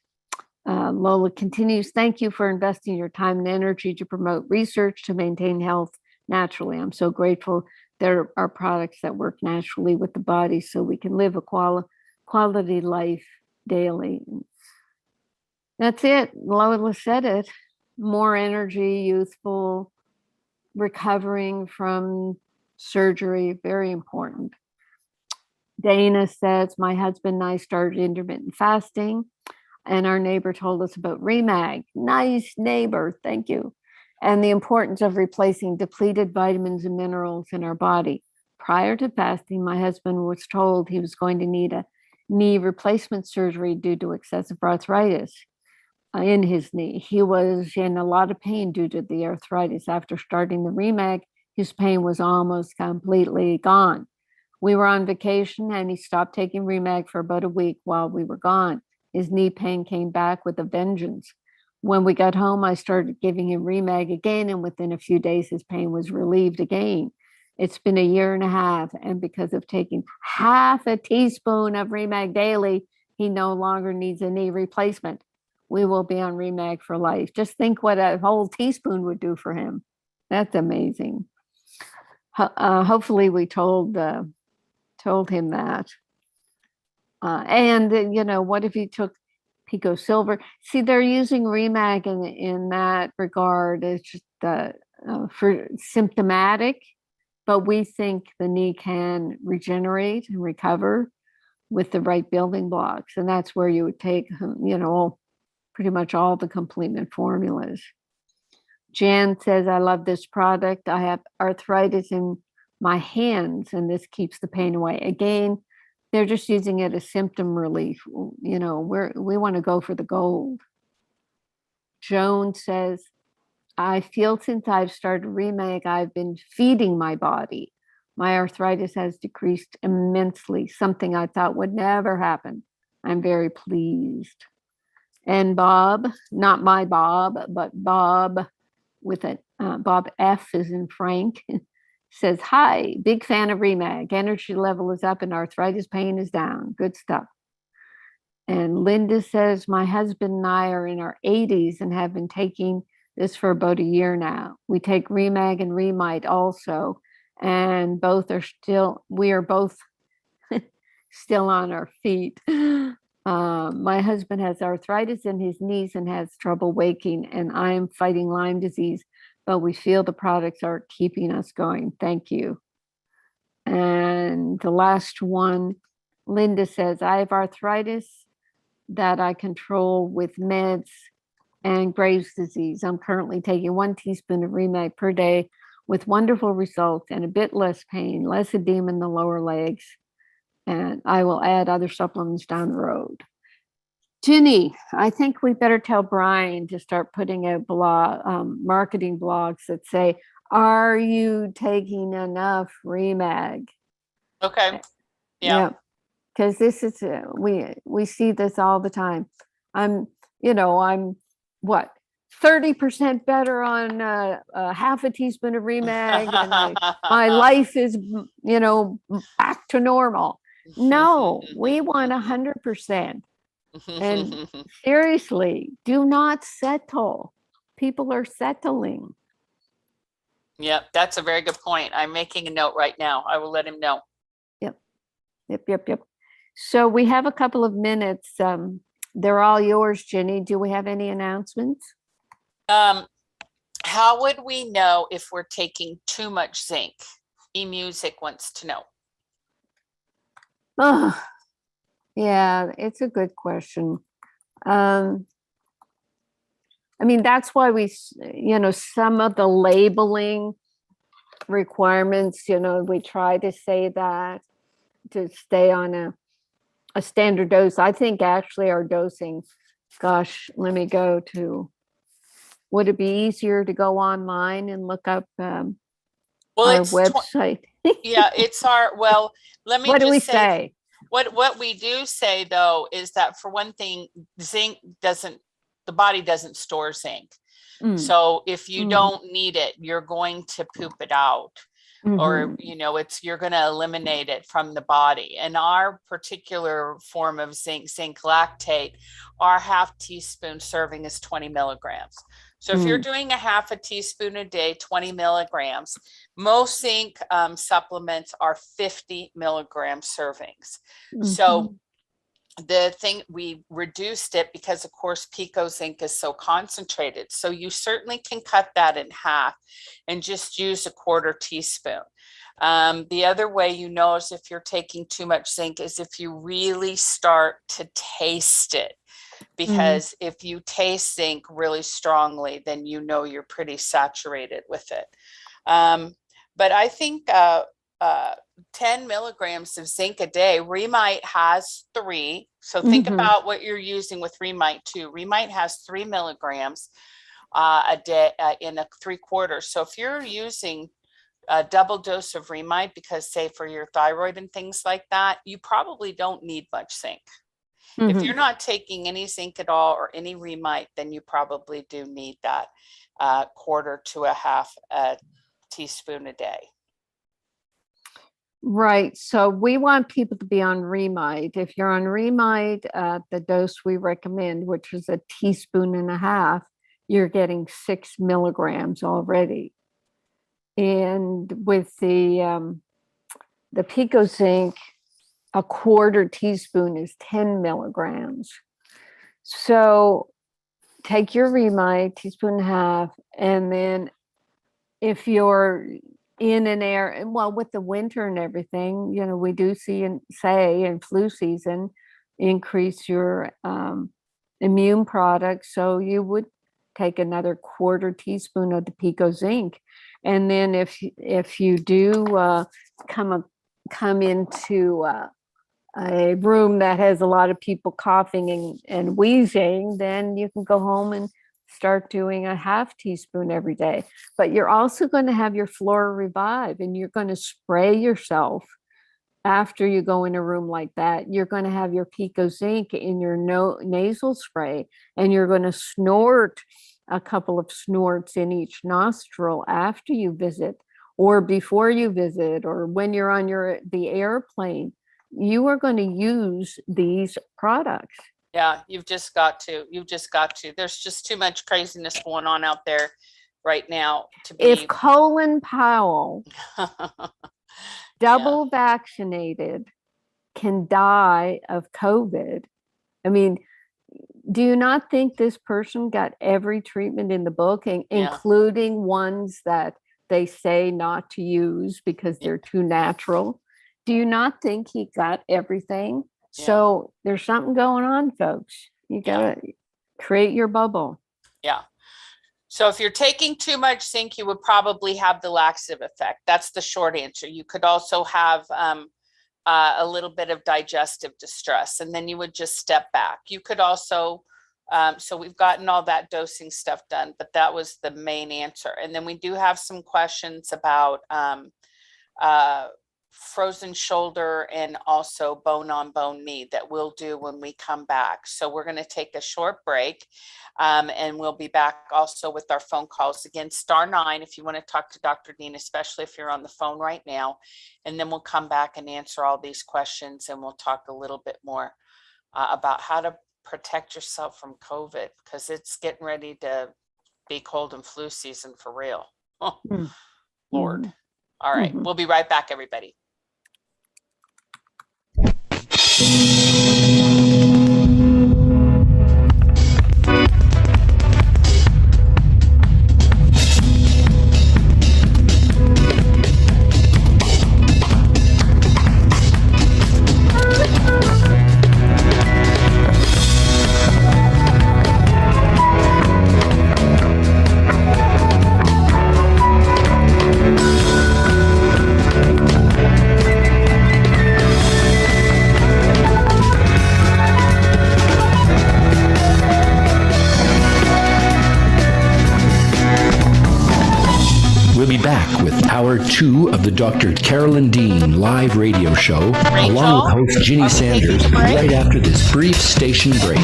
Lola continues, thank you for investing your time and energy to promote research to maintain health naturally. I'm so grateful there are products that work naturally with the body so we can live a quality life daily. That's it. Lola said it. More energy, youthful, recovering from surgery, very important. Dana says, my husband and I started intermittent fasting, and our neighbor told us about Remag. Nice neighbor, thank you. And the importance of replacing depleted vitamins and minerals in our body. Prior to fasting, my husband was told he was going to need a knee replacement surgery due to excessive arthritis in his knee. He was in a lot of pain due to the arthritis. After starting the Remag, his pain was almost completely gone. We were on vacation and he stopped taking Remag for about a week while we were gone. His knee pain came back with a vengeance. When we got home, I started giving him Remag again, and within a few days, his pain was relieved again. It's been a year and a half, and because of taking half a teaspoon of Remag daily, he no longer needs a knee replacement. We will be on Remag for life. Just think what a whole teaspoon would do for him. That's amazing. Hopefully we told him that. And what if he took Pico Silver? See, they're using Remag in that regard. It's just for symptomatic, but we think the knee can regenerate and recover with the right building blocks. And that's where you would take, pretty much all the complement formulas. Jan says, I love this product. I have arthritis in my hands, and this keeps the pain away. Again, they're just using it as symptom relief. We want to go for the gold. Joan says, I feel since I've started Remag, I've been feeding my body. My arthritis has decreased immensely, something I thought would never happen. I'm very pleased. And Bob, not my Bob, but Bob with a Bob F is in Frank, says, hi, big fan of Remag. Energy level is up and arthritis pain is down. Good stuff. And Linda says, my husband and I are in our 80s and have been taking this for about a year now. We take Remag and Remite also, and we are both still on our feet. My husband has arthritis in his knees and has trouble waking, and I am fighting Lyme disease, but we feel the products are keeping us going. Thank you. And the last one, Linda says, I have arthritis that I control with meds and Graves' disease. I'm currently taking 1 teaspoon of Remag per day with wonderful results and a bit less pain, less edema in the lower legs. And I will add other supplements down the road. Ginny, I think we better tell Brian to start putting out marketing blogs that say, are you taking enough Remag? Okay. Yeah. Because this is, we see this all the time. I'm 30% better on half a teaspoon of Remag, and my life is, back to normal. No, we want 100%. And seriously, do not settle. People are settling. Yep, that's a very good point. I'm making a note right now. I will let him know. Yep. So we have a couple of minutes. They're all yours, Jenny. Do we have any announcements? How would we know if we're taking too much zinc? eMusic wants to know. Oh, yeah, it's a good question. That's why we, some of the labeling requirements, we try to say that to stay on a standard dose. I think actually our dosing, gosh, let me go to, would it be easier to go online and look up our website? Yeah, it's let me what do we just say? What we do say though is that for one thing, the body doesn't store zinc. So if you don't need it, you're going to poop it out. Or, you're going to eliminate it from the body. And our particular form of zinc lactate, our half teaspoon serving is 20 milligrams. So if you're doing a half a teaspoon a day, 20 milligrams, most zinc supplements are 50 milligram servings. So the thing, we reduced it because, of course, Pico zinc is so concentrated. So you certainly can cut that in half and just use a quarter teaspoon. The other way you know is if you're taking too much zinc is if you really start to taste it. Because if you taste zinc really strongly, then you know you're pretty saturated with it. But I think 10 milligrams of zinc a day. Remite has 3. So think about what you're using with Remite too. Remite has 3 milligrams a day in a 3/4. So if you're using a double dose of Remite, because say for your thyroid and things like that, you probably don't need much zinc. If you're not taking any zinc at all or any Remite, then you probably do need that 1/4 to 1/2 teaspoon a day. Right. So we want people to be on Remite. If you're on Remite, the dose we recommend, which is 1.5 teaspoons, you're getting 6 milligrams already. And with the Pico zinc, 1/4 teaspoon is 10 milligrams. So take your Remite, 1.5 teaspoons, and then if you're in an area, well, with the winter and everything, you know, we do see and say in flu season, increase your immune products. So you would take another 1/4 teaspoon of the Pico zinc. And then if you do come into a room that has a lot of people coughing and wheezing, then you can go home and start doing 1/2 teaspoon every day. But you're also going to have your Flora Revive, and you're going to spray yourself after you go in a room like that. You're going to have your Pico zinc in your nasal spray, and you're going to snort a couple of snorts in each nostril after you visit, or before you visit, or when you're on the airplane. You are going to use these products. Yeah, you've just got to. There's just too much craziness going on out there right now to be. If Colin Powell, double vaccinated, can die of COVID, I mean, do you not think this person got every treatment in the book, including ones that they say not to use because they're too natural? Do you not think he got everything? Yeah. So there's something going on, folks. You got to create your bubble. Yeah. So if you're taking too much zinc, you would probably have the laxative effect. That's the short answer. You could also have a little bit of digestive distress, and then you would just step back. You could also, so we've gotten all that dosing stuff done, but that was the main answer. And then we do have some questions about frozen shoulder and also bone on bone knee that we'll do when we come back. So we're going to take a short break and we'll be back also with our phone calls. Again, *9 if you want to talk to Dr. Dean, especially if you're on the phone right now. And then we'll come back and answer all these questions, and we'll talk a little bit more about how to protect yourself from COVID, because it's getting ready to be cold and flu season for real. Oh, Lord. All right. We'll be right back, everybody. Back with Hour 2 of the Dr. Carolyn Dean live radio show, Rachel, along with host Ginny Sanders, right after this brief station break.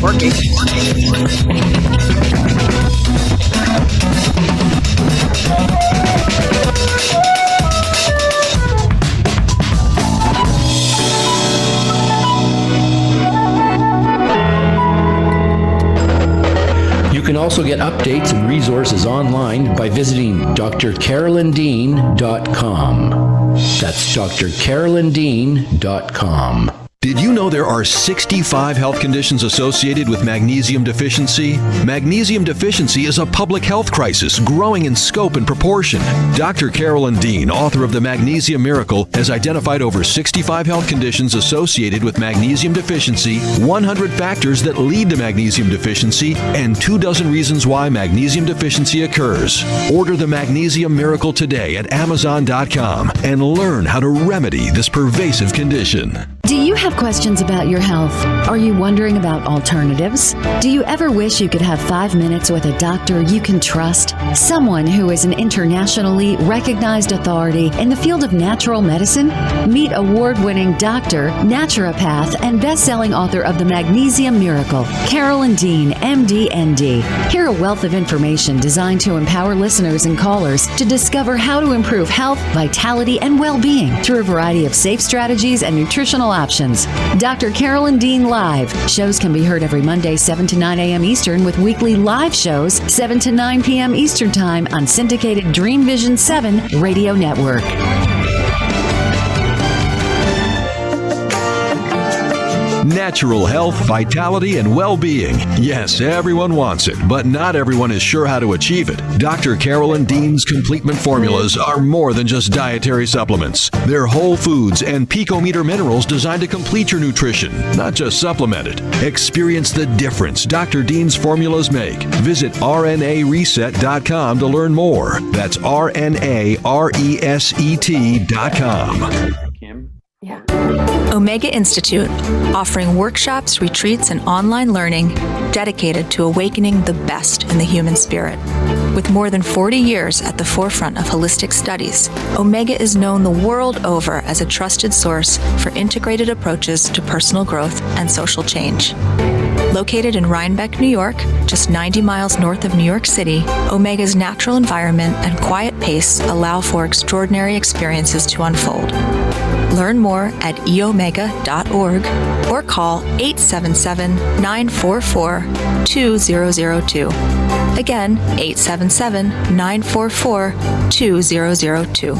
Working. You can also get updates and resources online by visiting drcarolyndean.com. That's drcarolyndean.com. Did you know there are 65 health conditions associated with magnesium deficiency? Magnesium deficiency is a public health crisis growing in scope and proportion. Dr. Carolyn Dean, author of The Magnesium Miracle, has identified over 65 health conditions associated with magnesium deficiency, 100 factors that lead to magnesium deficiency, and 24 reasons why magnesium deficiency occurs. Order The Magnesium Miracle today at Amazon.com and learn how to remedy this pervasive condition. Do you have questions about your health? Are you wondering about alternatives? Do you ever wish you could have 5 minutes with a doctor you can trust? Someone who is an internationally recognized authority in the field of natural medicine? Meet award-winning doctor, naturopath, and best-selling author of The Magnesium Miracle, Carolyn Dean, MD, ND. Hear a wealth of information designed to empower listeners and callers to discover how to improve health, vitality, and well-being through a variety of safe strategies and nutritional options. Dr. Carolyn Dean Live. Shows can be heard every Monday, 7 to 9 a.m. Eastern, with weekly live shows, 7 to 9 p.m. Eastern Time on syndicated Dream Vision 7 radio network. Natural health, vitality, and well-being. Yes, everyone wants it, but not everyone is sure how to achieve it. Dr. Carolyn Dean's Completement Formulas are more than just dietary supplements. They're whole foods and picometer minerals designed to complete your nutrition, not just supplement it. Experience the difference Dr. Dean's formulas make. Visit RNAreset.com to learn more. That's RNARESET.com. Kim? Yeah. Omega Institute, offering workshops, retreats, and online learning dedicated to awakening the best in the human spirit. With more than 40 years at the forefront of holistic studies, Omega is known the world over as a trusted source for integrated approaches to personal growth and social change. Located in Rhinebeck, New York, just 90 miles north of New York City, Omega's natural environment and quiet pace allow for extraordinary experiences to unfold. Learn more at eomega.org or call 877-944-2002. Again, 877-944-2002.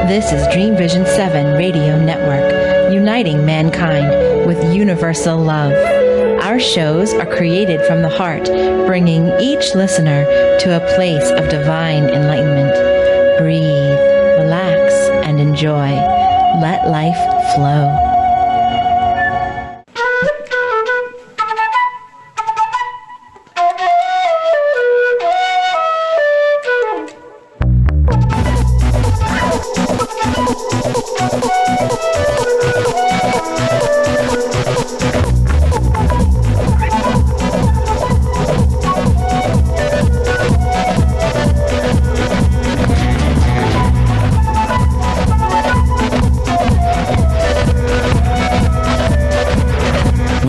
This is Dream Vision 7 Radio Network, uniting mankind with universal love. Our shows are created from the heart, bringing each listener to a place of divine enlightenment. Breathe, relax, and enjoy. Let life flow.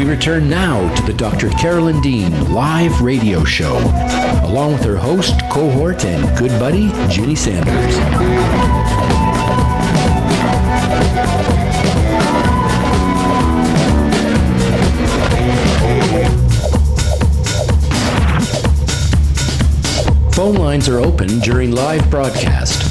Return now to the Dr. Carolyn Dean live radio show, along with her host, cohort, and good buddy, Julie Sanders. Phone lines are open during live broadcast.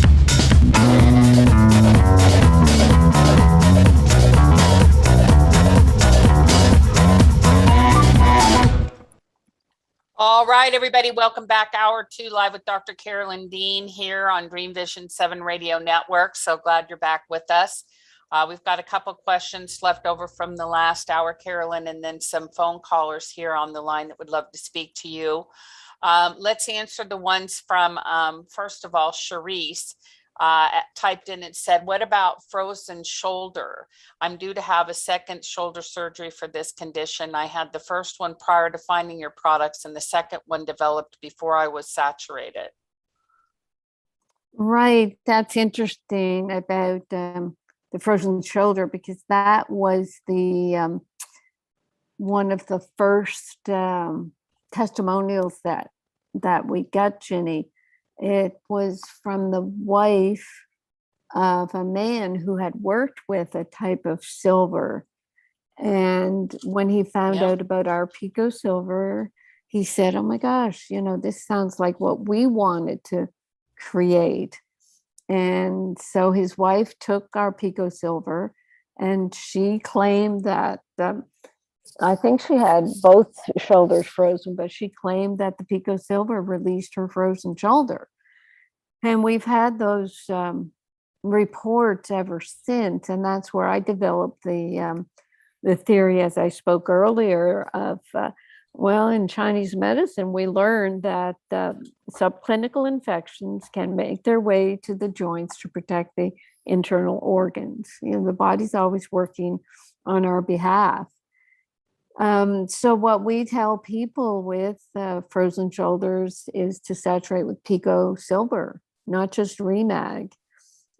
All right, everybody, welcome back. Hour 2 live with Dr. Carolyn Dean here on Dream Vision 7 Radio Network. So glad you're back with us. We've got a couple questions left over from the last hour, Carolyn, and then some phone callers here on the line that would love to speak to you. Let's answer the ones from, first of all, Charisse. Typed in and said, what about frozen shoulder? I'm due to have a second shoulder surgery for this condition. I had the first one prior to finding your products and the second one developed before I was saturated. Right. That's interesting about the frozen shoulder, because that was the one of the first testimonials that we got, Ginny. It was from the wife of a man who had worked with a type of silver. And when he found out about our Pico Silver, he said, oh my gosh, this sounds like what we wanted to create. And so his wife took our Pico Silver, and she claimed that I think she had both shoulders frozen, but she claimed that the Pico Silver released her frozen shoulder. And we've had those reports ever since, and that's where I developed the theory, as I spoke earlier, of in Chinese medicine, we learned that subclinical infections can make their way to the joints to protect the internal organs. The body's always working on our behalf. So what we tell people with frozen shoulders is to saturate with Pico Silver, not just Remag.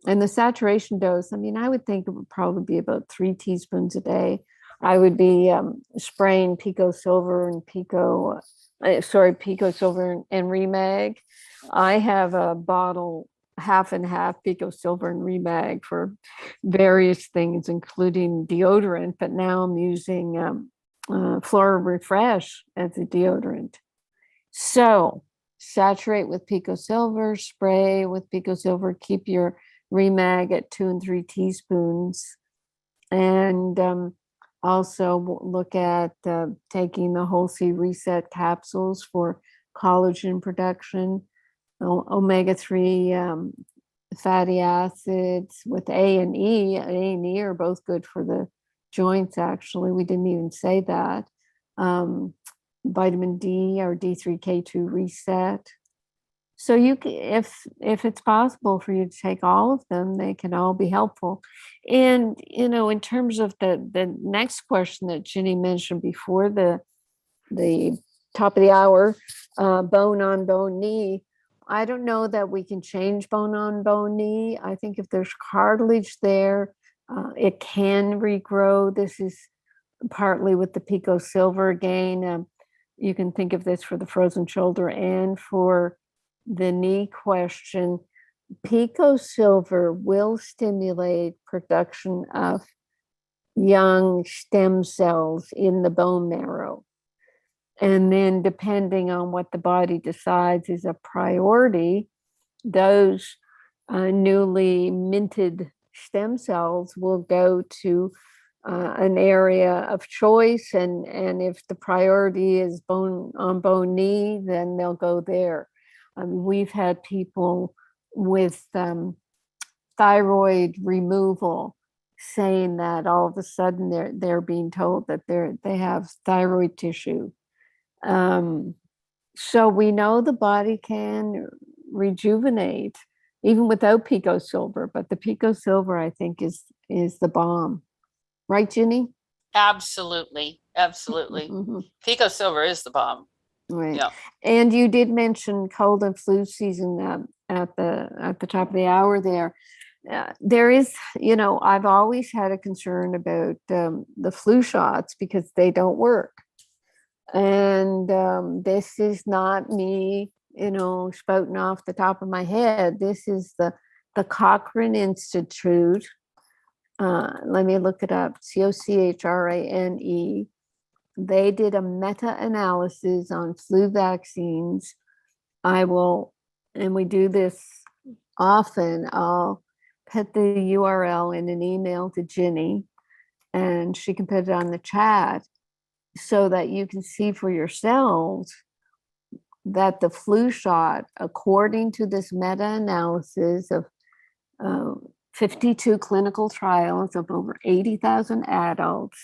And the saturation dose, I would think it would probably be about 3 teaspoons a day. I would be spraying Pico Silver and Pico Silver and Remag. I have a bottle, half and half Pico Silver and Remag for various things, including deodorant, but now I'm using Flora Refresh as a deodorant. So saturate with Pico Silver, spray with Pico Silver, keep your Remag at 2 and 3 teaspoons. And also look at taking the Whole C Reset capsules for collagen production, omega-3 fatty acids with A and E. A and E are both good for the joints, actually. We didn't even say that. Vitamin D or D3K2 Reset. So if it's possible for you to take all of them, they can all be helpful. And, in terms of the next question that Ginny mentioned before the top of the hour, bone on bone knee, I don't know that we can change bone on bone knee. I think if there's cartilage there, it can regrow. This is partly with the Pico Silver again. You can think of this for the frozen shoulder and for the knee question. Pico Silver will stimulate production of young stem cells in the bone marrow. And then depending on what the body decides is a priority, those newly minted stem cells will go to an area of choice. And if the priority is bone on bone knee, then they'll go there. We've had people with thyroid removal saying that all of a sudden they're being told that they have thyroid tissue. So we know the body can rejuvenate even without Pico Silver, but the Pico Silver, I think, is the bomb. Right, Ginny? Absolutely. Mm-hmm. Pico Silver is the bomb. Right. Yeah. And you did mention cold and flu season at the top of the hour there. There is, I've always had a concern about the flu shots because they don't work. And this is not me, spouting off the top of my head. This is the Cochrane Institute. Let me look it up. COCHRANE. They did a meta-analysis on flu vaccines. And we do this often, I'll put the URL in an email to Ginny, and she can put it on the chat so that you can see for yourselves that the flu shot, according to this meta-analysis of 52 clinical trials of over 80,000 adults,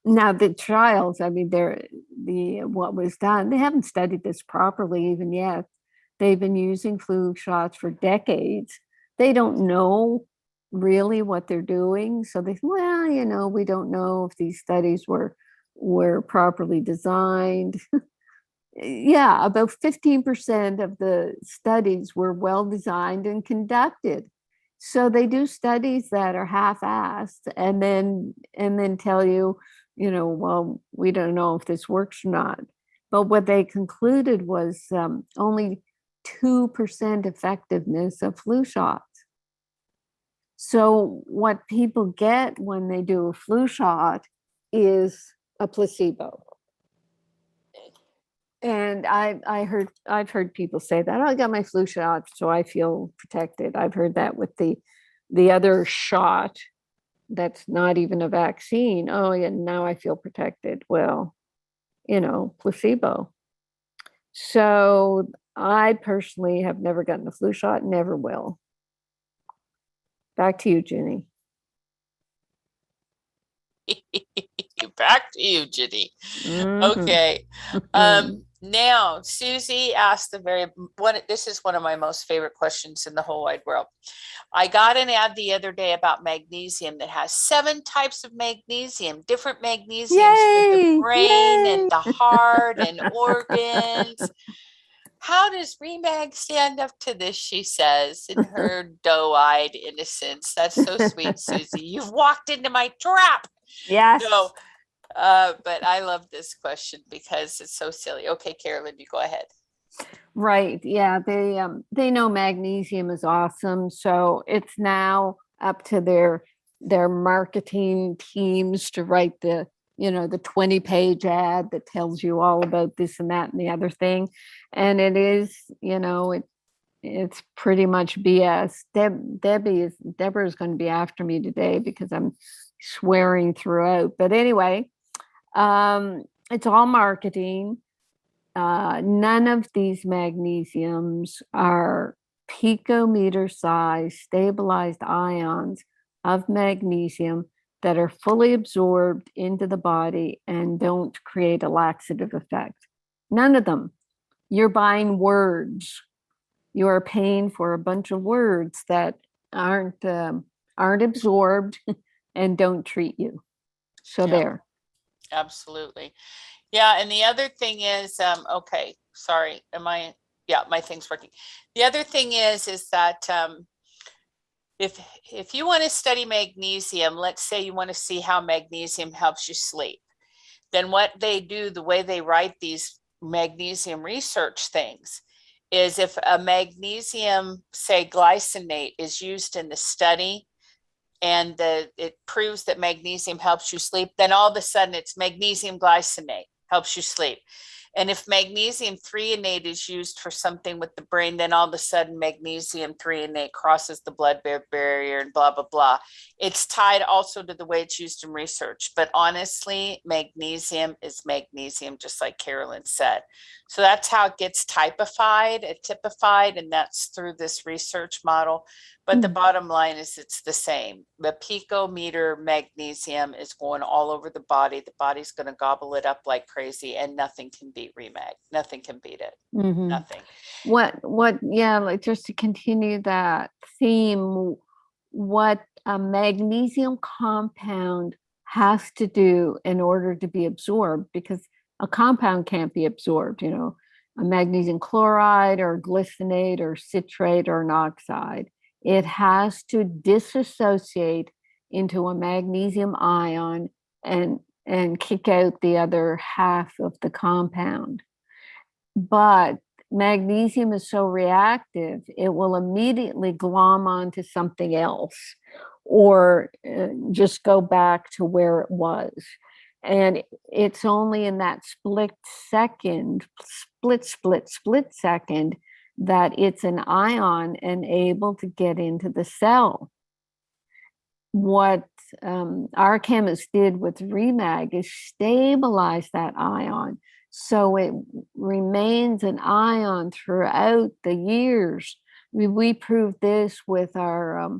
now the trials, what was done, they haven't studied this properly even yet. They've been using flu shots for decades. They don't know really what they're doing. So they, we don't know if these studies were properly designed. Yeah, about 15% of the studies were well designed and conducted. So they do studies that are half-assed and then tell you, well, we don't know if this works or not. But what they concluded was only 2% effectiveness of flu shots. So what people get when they do a flu shot is a placebo. And I've heard people say that, oh, I got my flu shot, so I feel protected. I've heard that with the other shot that's not even a vaccine. Oh, yeah, now I feel protected. Well, placebo. So I personally have never gotten a flu shot, never will. Back to you, Ginny. Back to you, Ginny. Mhm. Okay. Now, Susie asked this is one of my most favorite questions in the whole wide world. I got an ad the other day about magnesium that has 7 types of magnesium, different magnesiums for the brain and the heart and organs. How does Remag stand up to this, she says, in her doe-eyed innocence. That's so sweet, Susie. You've walked into my trap. Yes. No, but I love this question because it's so silly. Okay, Carolyn, you go ahead. Right. Yeah. They know magnesium is awesome. So it's now up to their marketing teams to write the 20-page ad that tells you all about this and that and the other thing. And it is, it's pretty much BS. Deborah is going to be after me today because I'm swearing throughout. But anyway, it's all marketing. None of these magnesiums are picometer size stabilized ions of magnesium that are fully absorbed into the body and don't create a laxative effect. None of them. You're buying words. You are paying for a bunch of words that aren't absorbed and don't treat you. So there. Absolutely. Yeah. And the other thing is, okay, sorry. My thing's working. The other thing is that if you want to study magnesium, let's say you want to see how magnesium helps you sleep, then what they do, the way they write these magnesium research things, is if a magnesium, say glycinate, is used in the study and it proves that magnesium helps you sleep, then all of a sudden it's magnesium glycinate helps you sleep. And if magnesium threonate is used for something with the brain, then all of a sudden magnesium threonate crosses the blood-brain barrier and blah, blah, blah. It's tied also to the way it's used in research. But honestly, magnesium is magnesium, just like Carolyn said. So that's how it gets typified, and that's through this research model. But the bottom line is it's the same. The picometer magnesium is going all over the body. The body's going to gobble it up like crazy, and nothing can beat Remag. Nothing can beat it. Mm-hmm. Nothing. Like just to continue that theme, what a magnesium compound has to do in order to be absorbed, because a compound can't be absorbed, a magnesium chloride or glycinate or citrate or an oxide. It has to dissociate into a magnesium ion and kick out the other half of the compound. But magnesium is so reactive, it will immediately glom onto something else or just go back to where it was. And it's only in that split second that it's an ion and able to get into the cell. What our chemist did with Remag is stabilize that ion so it remains an ion throughout the years. We proved this with our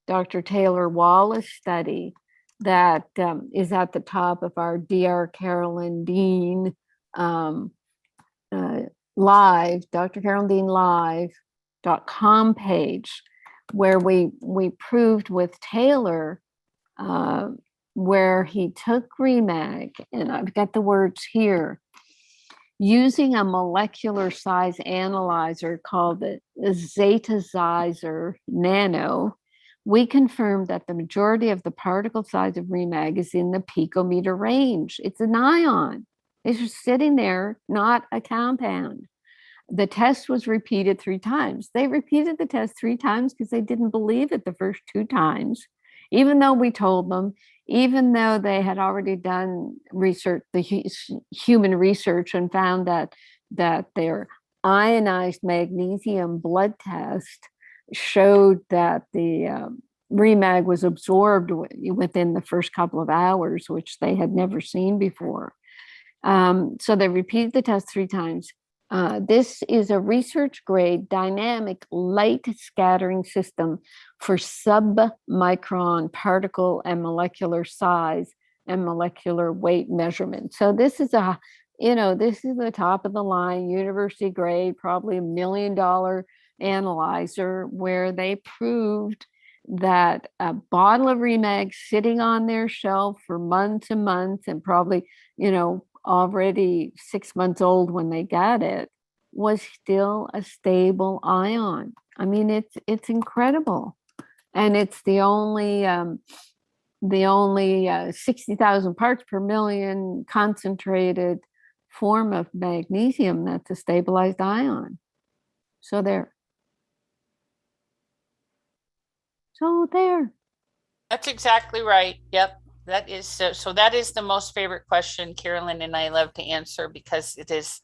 Dr. Taylor Wallace study that is at the top of our Dr. Carolyn Dean live, drcarolyndeanlive.com page, where we proved with Taylor where he took Remag, and I've got the words here, using a molecular size analyzer called the Zetazizer Nano. We confirmed that the majority of the particle size of Remag is in the picometer range. It's an ion. It's just sitting there, not a compound. The test was repeated 3 times. They repeated the test 3 times because they didn't believe it the first 2 times, even though we told them, even though they had already done research, the human research, and found that that their ionized magnesium blood test showed that the Remag was absorbed within the first couple of hours, which they had never seen before. So they repeated the test 3 times. This is a research grade dynamic light scattering system for submicron particle and molecular size and molecular weight measurement. So this is this is the top of the line, university grade, probably $1 million analyzer, where they proved that a bottle of Remag sitting on their shelf for months and months, and probably, already 6 months old when they got it, was still a stable ion. I mean, it's incredible. And it's the only 60,000 parts per million concentrated form of magnesium that's a stabilized ion. So there. That's exactly right. Yep. That is so that is the most favorite question Carolyn and I love to answer, because it's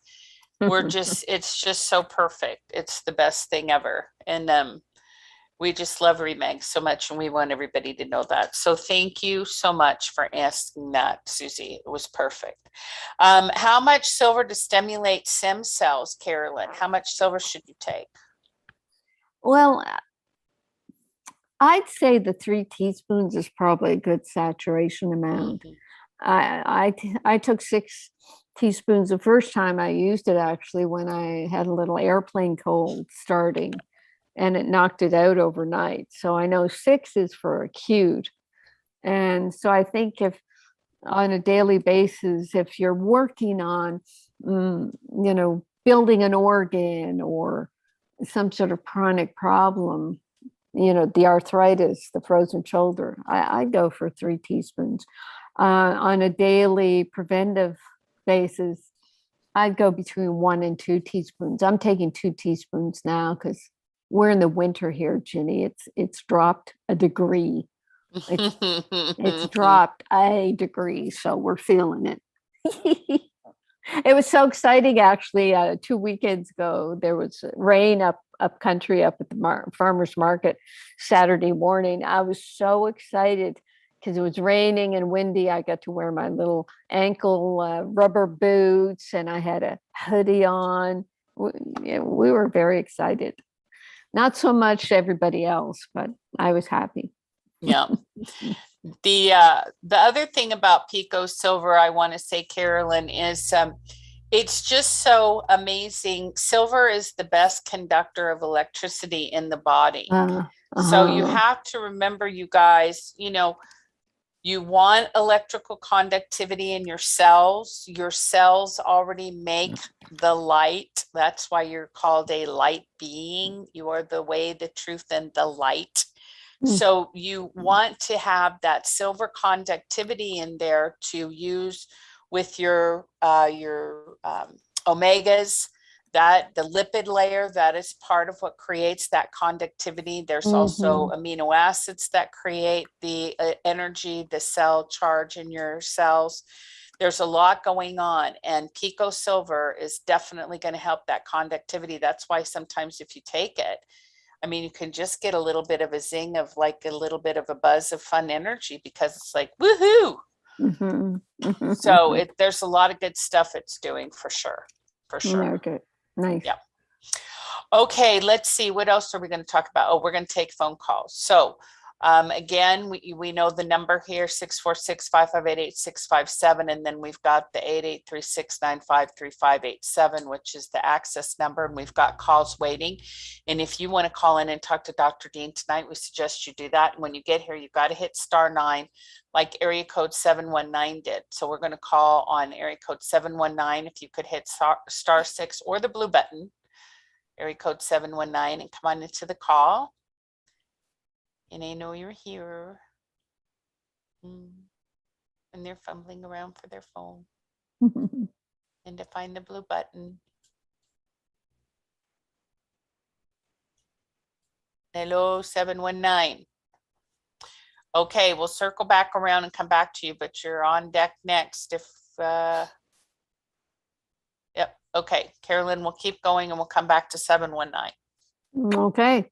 just so perfect. It's the best thing ever. And we just love Remag so much, and we want everybody to know that. So thank you so much for asking that, Susie. It was perfect. How much silver to stimulate stem cells, Carolyn? How much silver should you take? Well, I'd say the 3 teaspoons is probably a good saturation amount. Mm-hmm. I took 6 teaspoons the first time I used it, actually, when I had a little airplane cold starting, and it knocked it out overnight. So I know 6 is for acute. And so I think if on a daily basis, if you're working on, building an organ or some sort of chronic problem, the arthritis, the frozen shoulder, I go for 3 teaspoons. On a daily preventive basis, I'd go between 1 and 2 teaspoons. I'm taking 2 teaspoons now because we're in the winter here, Ginny. It's dropped a degree. It's dropped a degree, so we're feeling it. It was so exciting, actually. 2 weekends ago, there was rain up country, up at the farmer's market Saturday morning. I was so excited because it was raining and windy. I got to wear my little ankle rubber boots, and I had a hoodie on. We were very excited. Not so much everybody else, but I was happy. Yeah. The other thing about Pico Silver, I want to say, Carolyn, is it's just so amazing. Silver is the best conductor of electricity in the body. So you have to remember, you guys, you want electrical conductivity in your cells. Your cells already make the light. That's why you're called a light being. You are the way, the truth, and the light. So you want to have that silver conductivity in there to use with your omegas, that the lipid layer, that is part of what creates that conductivity. There's also amino acids that create the energy, the cell charge in your cells. There's a lot going on, and Pico Silver is definitely going to help that conductivity. That's why sometimes if you take it, I mean, you can just get a little bit of a zing of like a little bit of a buzz of fun energy, because it's like, woohoo. So there's a lot of good stuff it's doing for sure. For sure. Okay. Nice. Yeah. Okay. Let's see. What else are we going to talk about? Oh, we're going to take phone calls. So again, we know the number here, 646-558-8657. And then we've got the 8836953587, which is the access number. And we've got calls waiting. And if you want to call in and talk to Dr. Dean tonight, we suggest you do that. And when you get here, you've got to hit *9, like area code 719 did. So we're going to call on area code 719. If you could hit *6 or the blue button, area code 719, and come on into the call. And they know you're here. And they're fumbling around for their phone. And to find the blue button. Hello, 719. Okay, we'll circle back around and come back to you, but you're on deck next. If, yep, Okay, Carolyn, we'll keep going and we'll come back to 719. Okay.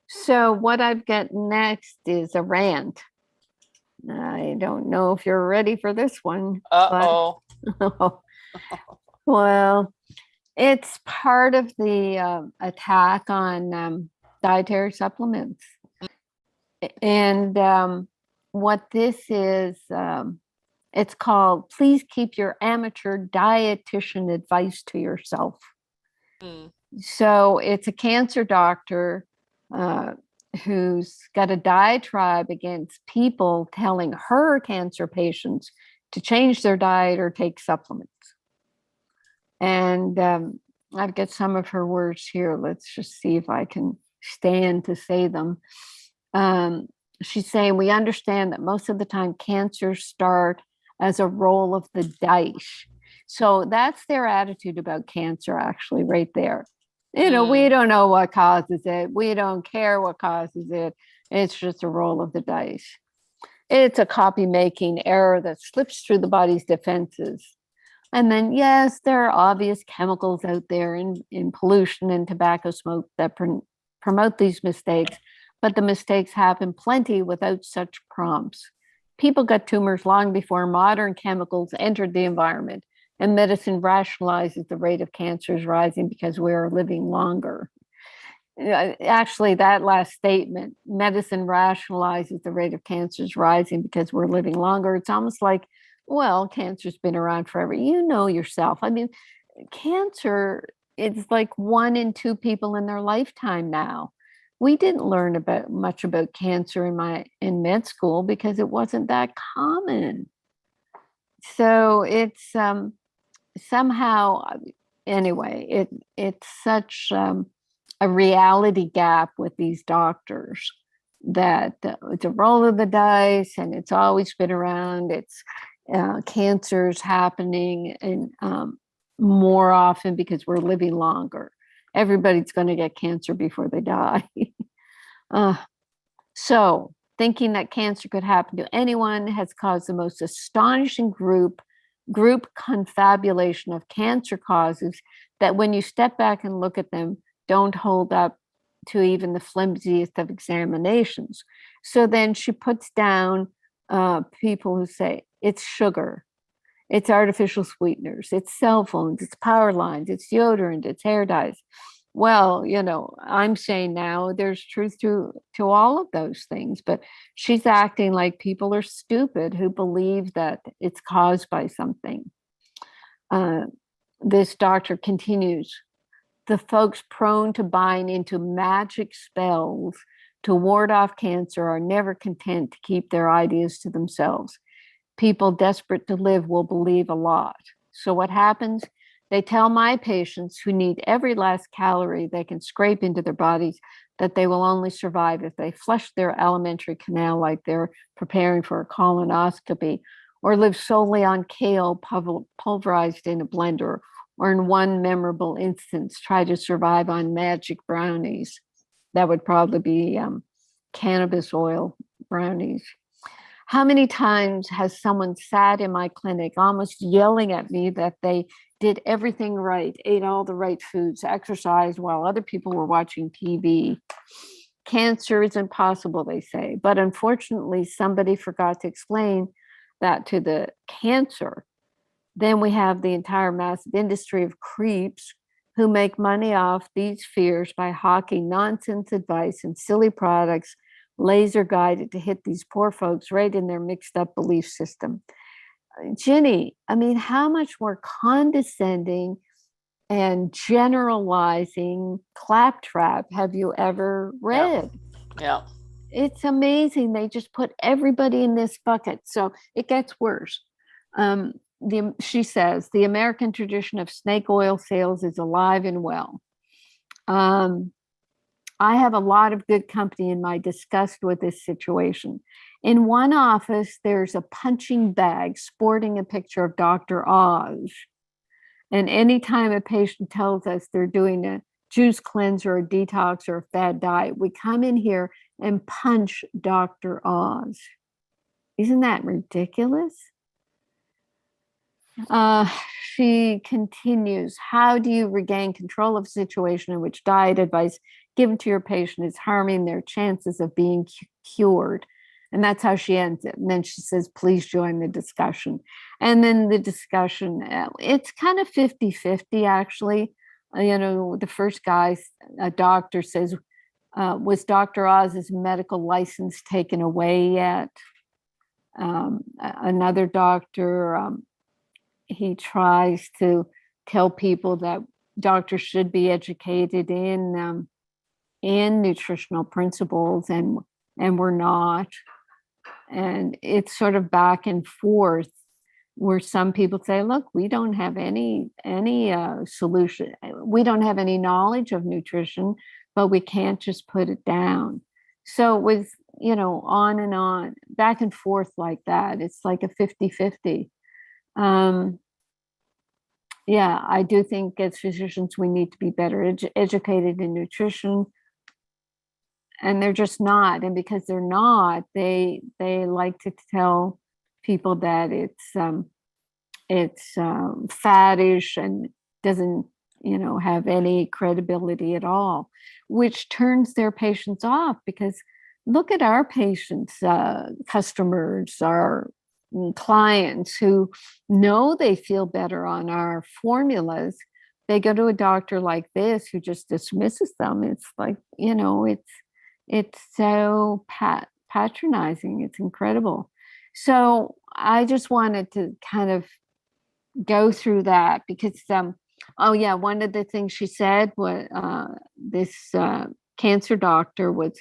So what I've got next is a rant. I don't know if you're ready for this one. Uh-oh. But, well, it's part of the attack on dietary supplements. And what this is, it's called, please keep your amateur dietitian advice to yourself. So it's a cancer doctor who's got a diatribe against people telling her cancer patients to change their diet or take supplements. And I've got some of her words here. Let's just see if I can stand to say them. She's saying, we understand that most of the time cancers start as a roll of the dice. So that's their attitude about cancer, actually, right there. You know, we don't know what causes it. We don't care what causes it. It's just a roll of the dice. It's a copy-making error that slips through the body's defenses. And then, yes, there are obvious chemicals out there in pollution and tobacco smoke that promote these mistakes, but the mistakes happen plenty without such prompts. People got tumors long before modern chemicals entered the environment. And medicine rationalizes the rate of cancers rising because we are living longer. Actually, that last statement, medicine rationalizes the rate of cancers rising because we're living longer. It's almost like, well, cancer's been around forever. You know yourself. I mean, cancer, it's like 1 in 2 people in their lifetime now. We didn't learn much about cancer in med school because it wasn't that common. So it's somehow, anyway, it's such a reality gap with these doctors that it's a roll of the dice and it's always been around. It's cancers happening and more often because we're living longer. Everybody's going to get cancer before they die. So thinking that cancer could happen to anyone has caused the most astonishing group confabulation of cancer causes that when you step back and look at them, don't hold up to even the flimsiest of examinations. So then she puts down people who say it's sugar, it's artificial sweeteners, it's cell phones, it's power lines, it's deodorant, it's hair dyes. Well, you know, I'm saying now there's truth to all of those things, but she's acting like people are stupid who believe that it's caused by something. This doctor continues, the folks prone to buying into magic spells to ward off cancer are never content to keep their ideas to themselves. People desperate to live will believe a lot. So what happens? They tell my patients who need every last calorie they can scrape into their bodies that they will only survive if they flush their alimentary canal like they're preparing for a colonoscopy, or live solely on kale pulverized in a blender, or in one memorable instance, try to survive on magic brownies. That would probably be cannabis oil brownies. How many times has someone sat in my clinic almost yelling at me that they did everything right, ate all the right foods, exercised while other people were watching TV? Cancer is impossible, they say. But unfortunately, somebody forgot to explain that to the cancer. Then we have the entire massive industry of creeps who make money off these fears by hawking nonsense advice and silly products laser guided to hit these poor folks right in their mixed up belief system. Ginny, I mean, how much more condescending and generalizing claptrap have you ever read? Yeah. It's amazing. They just put everybody in this bucket. So it gets worse. She says, the American tradition of snake oil sales is alive and well. I have a lot of good company in my disgust with this situation. In one office, there's a punching bag sporting a picture of Dr. Oz. And anytime a patient tells us they're doing a juice cleanse or a detox or a fad diet, we come in here and punch Dr. Oz. Isn't that ridiculous? She continues, how do you regain control of a situation in which diet advice given to your patient is harming their chances of being cured? And that's how she ends it. And then she says, please join the discussion. And then the discussion, it's kind of 50-50, actually. The first guy, a doctor, says, was Dr. Oz's medical license taken away yet? Another doctor, he tries to tell people that doctors should be educated in nutritional principles, and we're not. And it's sort of back and forth, where some people say, look, we don't have any solution. We don't have any knowledge of nutrition, but we can't just put it down. So with, on and on, back and forth like that, it's like a 50-50. Yeah, I do think as physicians, we need to be better educated in nutrition. And they're just not. And because they're not, they like to tell people that it's faddish and doesn't, have any credibility at all, which turns their patients off. Because look at our patients, customers, our clients who know they feel better on our formulas. They go to a doctor like this who just dismisses them. It's like, it's so patronizing. It's incredible. So I just wanted to kind of go through that because, one of the things she said was this cancer doctor was,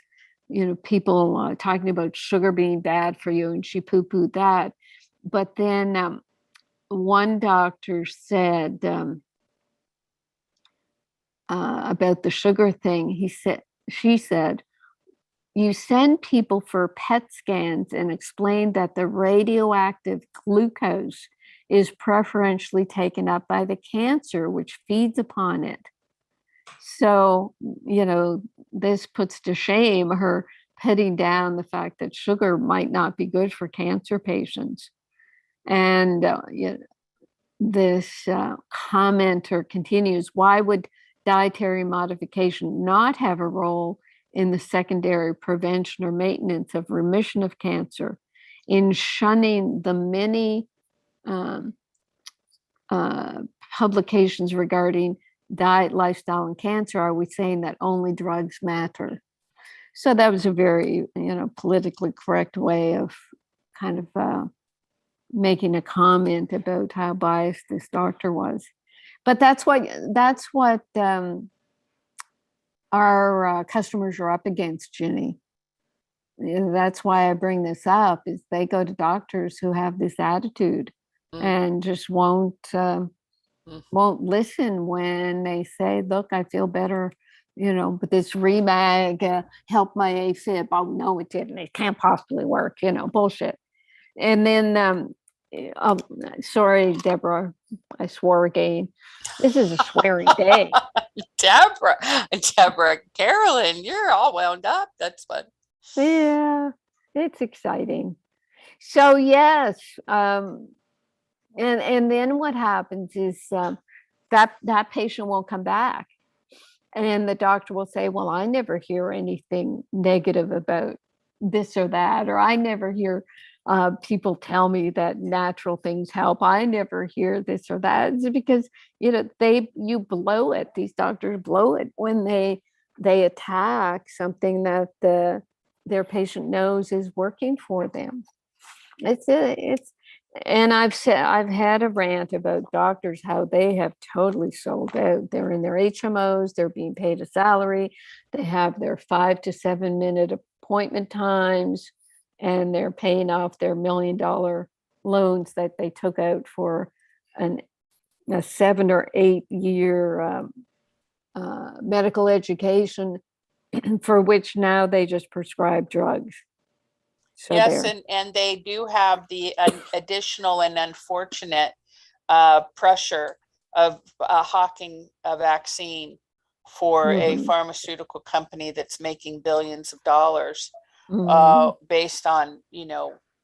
people talking about sugar being bad for you, and she poo-pooed that. But then one doctor said about the sugar thing, she said, you send people for PET scans and explain that the radioactive glucose is preferentially taken up by the cancer, which feeds upon it. So, this puts to shame her putting down the fact that sugar might not be good for cancer patients. And this commenter continues, why would dietary modification not have a role in the secondary prevention or maintenance of remission of cancer? In shunning the many publications regarding diet, lifestyle, and cancer, are we saying that only drugs matter? So that was a very, politically correct way of kind of making a comment about how biased this doctor was. But that's what our customers are up against, Ginny. That's why I bring this up, is they go to doctors who have this attitude and just won't listen when they say, look, I feel better, but this Remag helped my AFib. Oh, no, it didn't. It can't possibly work, bullshit. And then, sorry, Deborah, I swore again. This is a swearing day. Deborah, Carolyn, you're all wound up. That's fun. Yeah, it's exciting. So yes, and then what happens is that patient won't come back, and the doctor will say, well, I never hear anything negative about this or that, or I never hear people tell me that natural things help. I never hear this or that. It's because you blow it. These doctors blow it when they attack something that their patient knows is working for them. And I've had a rant about doctors, how they have totally sold out. They're in their HMOs, they're being paid a salary, they have their 5 to 7 minute appointment times, and they're paying off their $1 million loans that they took out for a 7 or 8 year medical education, for which now they just prescribe drugs. So yes, and they do have the additional and unfortunate pressure of hawking a vaccine for a pharmaceutical company that's making billions of dollars based on,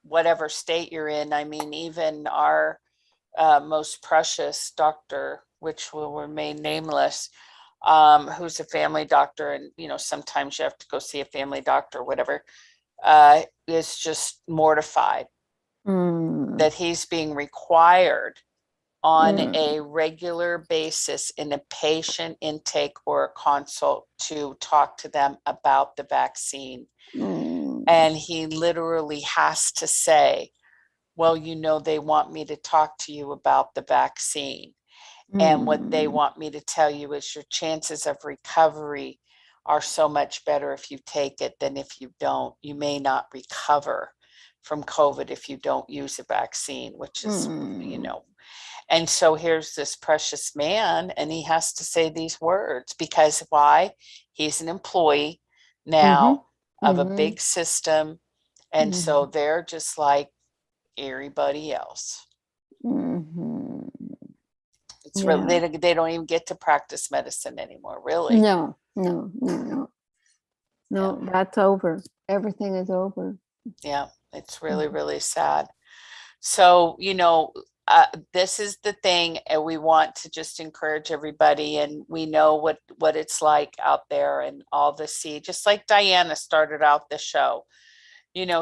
whatever state you're in. I mean, even our most precious doctor, which will remain nameless, who's a family doctor, and sometimes you have to go see a family doctor or whatever, is just mortified that he's being required on a regular basis in a patient intake or a consult to talk to them about the vaccine. And he literally has to say, well, they want me to talk to you about the vaccine. And what they want me to tell you is your chances of recovery are so much better if you take it than if you don't. You may not recover from COVID if you don't use a vaccine, which is, And so here's this precious man, and he has to say these words because why? He's an employee now of a big system. And so they're just like everybody else. It's really, they don't even get to practice medicine anymore, really. No, that's over. Everything is over. Yeah, it's really, really sad. So, this is the thing, and we want to just encourage everybody, and we know what it's like out there and all the just like Diana started out the show.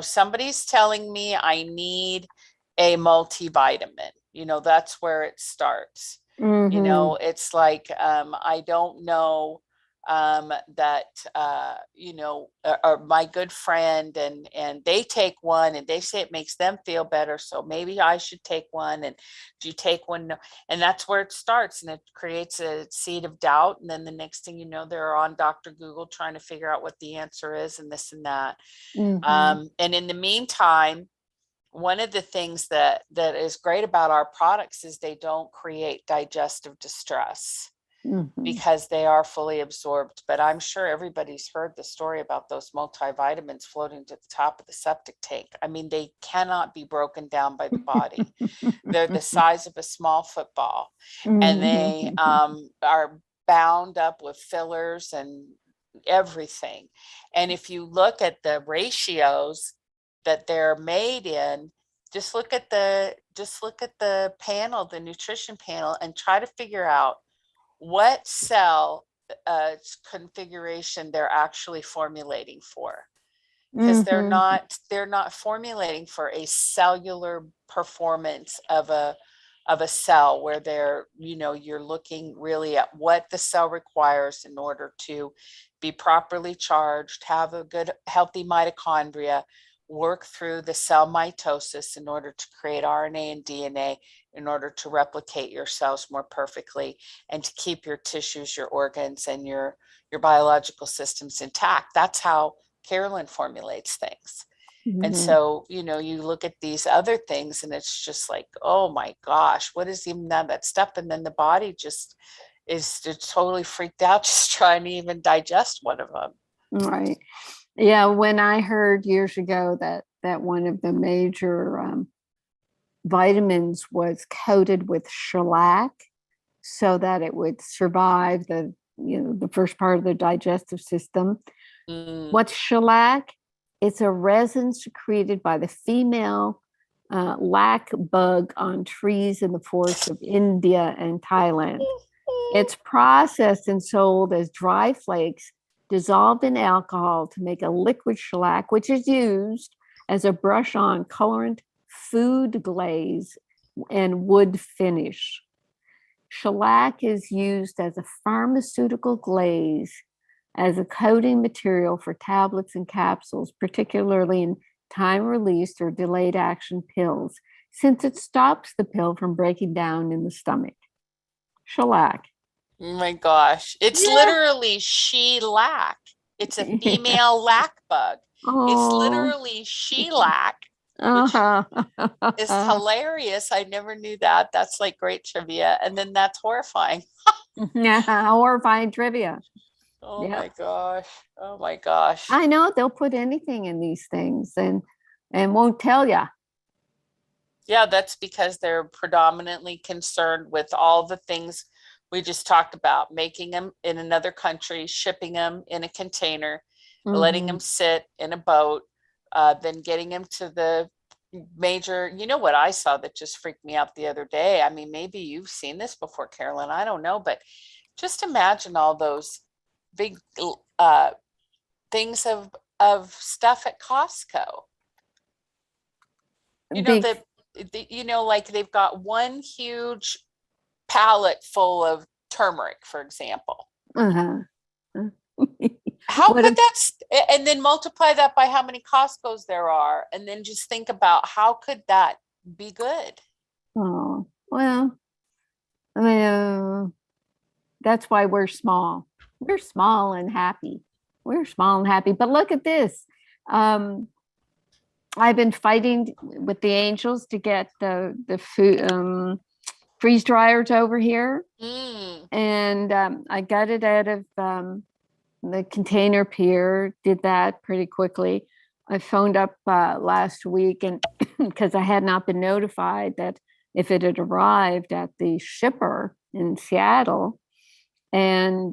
Somebody's telling me I need a multivitamin. That's where it starts. It's like, I don't know that, or my good friend, and they take one and they say it makes them feel better. So maybe I should take one. And do you take one? No. And that's where it starts. And it creates a seed of doubt. And then the next thing you know, they're on Dr. Google trying to figure out what the answer is and this and that. And in the meantime, one of the things that is great about our products is they don't create digestive distress. Because they are fully absorbed. But I'm sure everybody's heard the story about those multivitamins floating to the top of the septic tank. I mean, they cannot be broken down by the body. They're the size of a small football. And they are bound up with fillers and everything. And if you look at the ratios that they're made in, just look at the panel, the nutrition panel, and try to figure out what cell configuration they're actually formulating for, because they're not formulating for a cellular performance of a cell where they're, you're looking really at what the cell requires in order to be properly charged, have a good healthy mitochondria, work through the cell mitosis in order to create RNA and DNA in order to replicate your cells more perfectly and to keep your tissues, your organs, and your biological systems intact. That's how Carolyn formulates things. And so, you look at these other things and it's just like, oh my gosh, what is even that stuff? And then the body just is totally freaked out, just trying to even digest one of them. Right. Yeah. When I heard years ago that one of the major vitamins was coated with shellac so that it would survive the first part of the digestive system. What's shellac? It's a resin secreted by the female lac bug on trees in the forests of India and Thailand. It's processed and sold as dry flakes dissolved in alcohol to make a liquid shellac, which is used as a brush-on colorant, food glaze, and wood finish. Shellac is used as a pharmaceutical glaze, as a coating material for tablets and capsules, particularly in time-released or delayed action pills, since it stops the pill from breaking down in the stomach. Shellac. Oh my gosh. It's literally shellac. It's a female lac bug. It's literally shellac, which is hilarious. I never knew that. That's like great trivia. And then that's horrifying. Horrifying trivia. Oh my gosh. Oh my gosh. I know they'll put anything in these things and won't tell you. Yeah, that's because they're predominantly concerned with all the things we just talked about, making them in another country, shipping them in a container, letting them sit in a boat, then getting them to the major, you know what I saw that just freaked me out the other day? I mean, maybe you've seen this before, Carolyn, I don't know, but just imagine all those big things of stuff at Costco. You know, Big, like they've got one huge pallet full of turmeric, for example. uh-huh. How What could if, that, and then multiply that by how many Costco's there are, and then just think about how could that be good? oh, well, I mean, that's why we're small. We're small and happy. We're small and happy. But look at this. I've been fighting with the angels to get the food freeze dryers over here, and I got it out of the container pier. Did that pretty quickly. I phoned up last week, and because I had not been notified that if it had arrived at the shipper in Seattle, and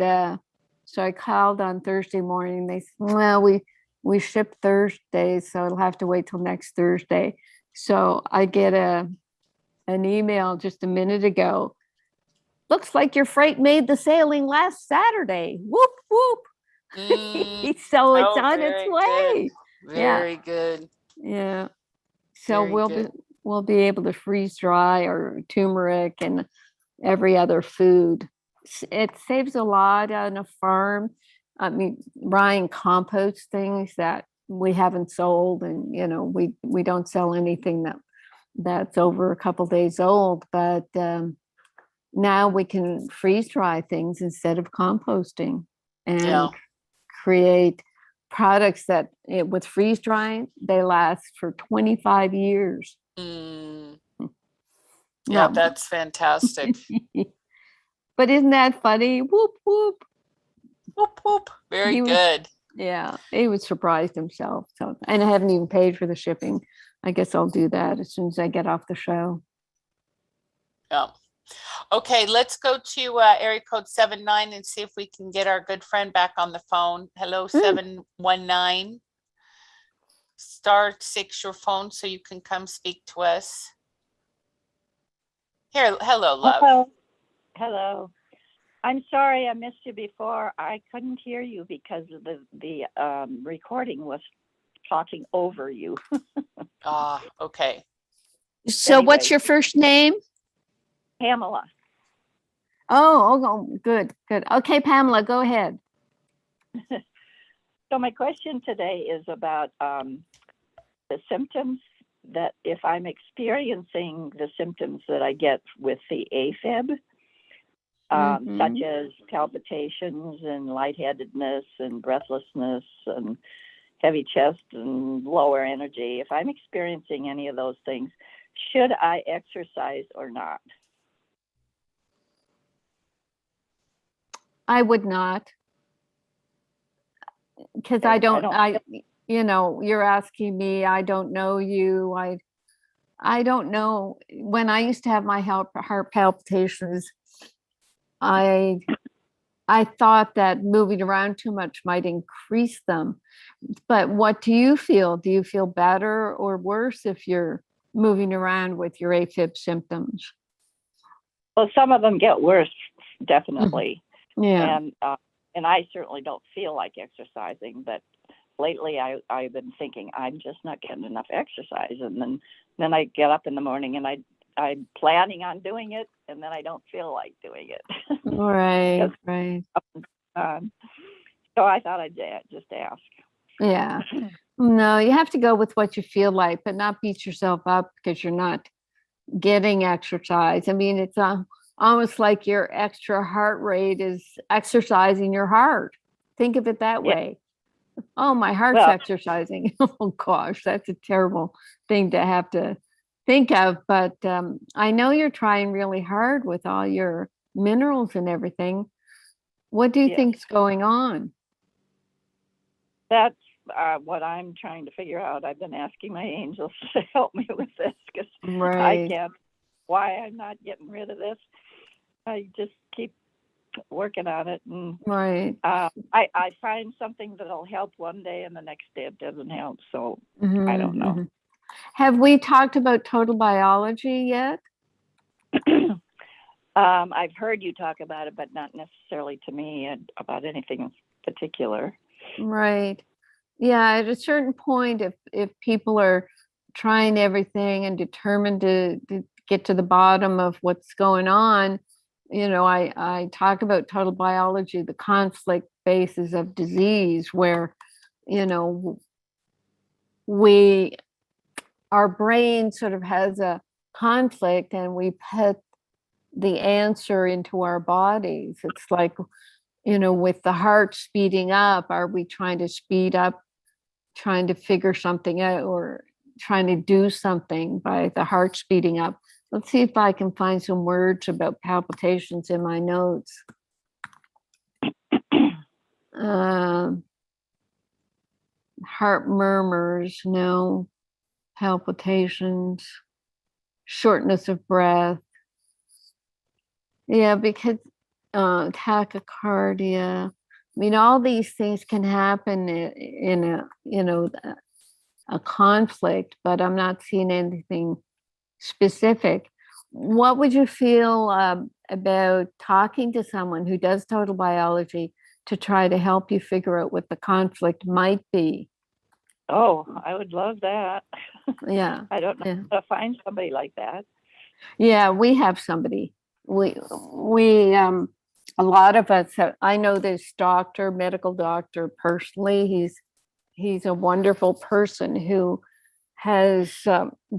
so I called on Thursday morning. They said, well, we ship Thursday, so it'll have to wait till next Thursday. So I get an email just a minute ago. Looks like your freight made the sailing last Saturday. Whoop, whoop. So it's on its way. Good. Very good. Yeah. So Very we'll be able to freeze dry our turmeric and every other food. It saves a lot on a farm. I mean, Ryan composts things that we haven't sold, and we don't sell anything that's over a couple days old. But now we can freeze dry things instead of composting, and create products that with freeze drying they last for 25 years. Yeah, that's fantastic. But isn't that funny? Whoop whoop. Whoop whoop. Very good. Yeah, he was surprised himself. So, and I haven't even paid for the shipping. I guess I'll do that as soon as I get off the show. Yeah. Okay, let's go to area code 79 and see if we can get our good friend back on the phone. Hello, 719. *6 your phone so you can come speak to us. Here, hello, love. Hello. I'm sorry I missed you before. I couldn't hear you because the recording was talking over you. Okay. So anyway, what's your first name? Pamela. Oh, good. Okay, Pamela, go ahead. So my question today is about the symptoms, that if I'm experiencing the symptoms that I get with the AFib, such as palpitations and lightheadedness and breathlessness and heavy chest and lower energy, if I'm experiencing any of those things, should I exercise or not? I would not, because you're asking me, I don't know you. I don't know. When I used to have my heart palpitations, I thought that moving around too much might increase them. But what do you feel? Do you feel better or worse if you're moving around with your AFib symptoms? Well, some of them get worse, definitely. Yeah. And I certainly don't feel like exercising, but lately I've been thinking I'm just not getting enough exercise. And then I get up in the morning and I'm planning on doing it, and then I don't feel like doing it. Right. So I thought I'd just ask. Yeah. No, you have to go with what you feel like, but not beat yourself up because you're not getting exercise. I mean, it's almost like your extra heart rate is exercising your heart. Think of it that way. Oh, my heart's exercising. Oh, gosh, that's a terrible thing to have to think of. But I know you're trying really hard with all your minerals and everything. What do you think's going on? That's what I'm trying to figure out. I've been asking my angels to help me with this because I can't. Why I'm not getting rid of this? I just keep working on it, and I find something that'll help one day, and the next day it doesn't help. So I don't know. Have we talked about total biology yet? I've heard you talk about it, but not necessarily to me and about anything in particular. Right. Yeah, at a certain point, if people are trying everything and determined to get to the bottom of what's going on, I talk about total biology, the conflict basis of disease, where, our brain sort of has a conflict and we put the answer into our bodies. It's like, with the heart speeding up, are we trying to speed up, trying to figure something out, or trying to do something by the heart speeding up? Let's see if I can find some words about palpitations in my notes. Heart murmurs, no. Palpitations, shortness of breath. Yeah, because tachycardia. I mean, all these things can happen in a conflict, but I'm not seeing anything specific. What would you feel about talking to someone who does total biology to try to help you figure out what the conflict might be? Oh, I would love that. Yeah. I don't know how to find somebody like that. Yeah, we have somebody. We a lot of us I know this medical doctor personally. He's a wonderful person who has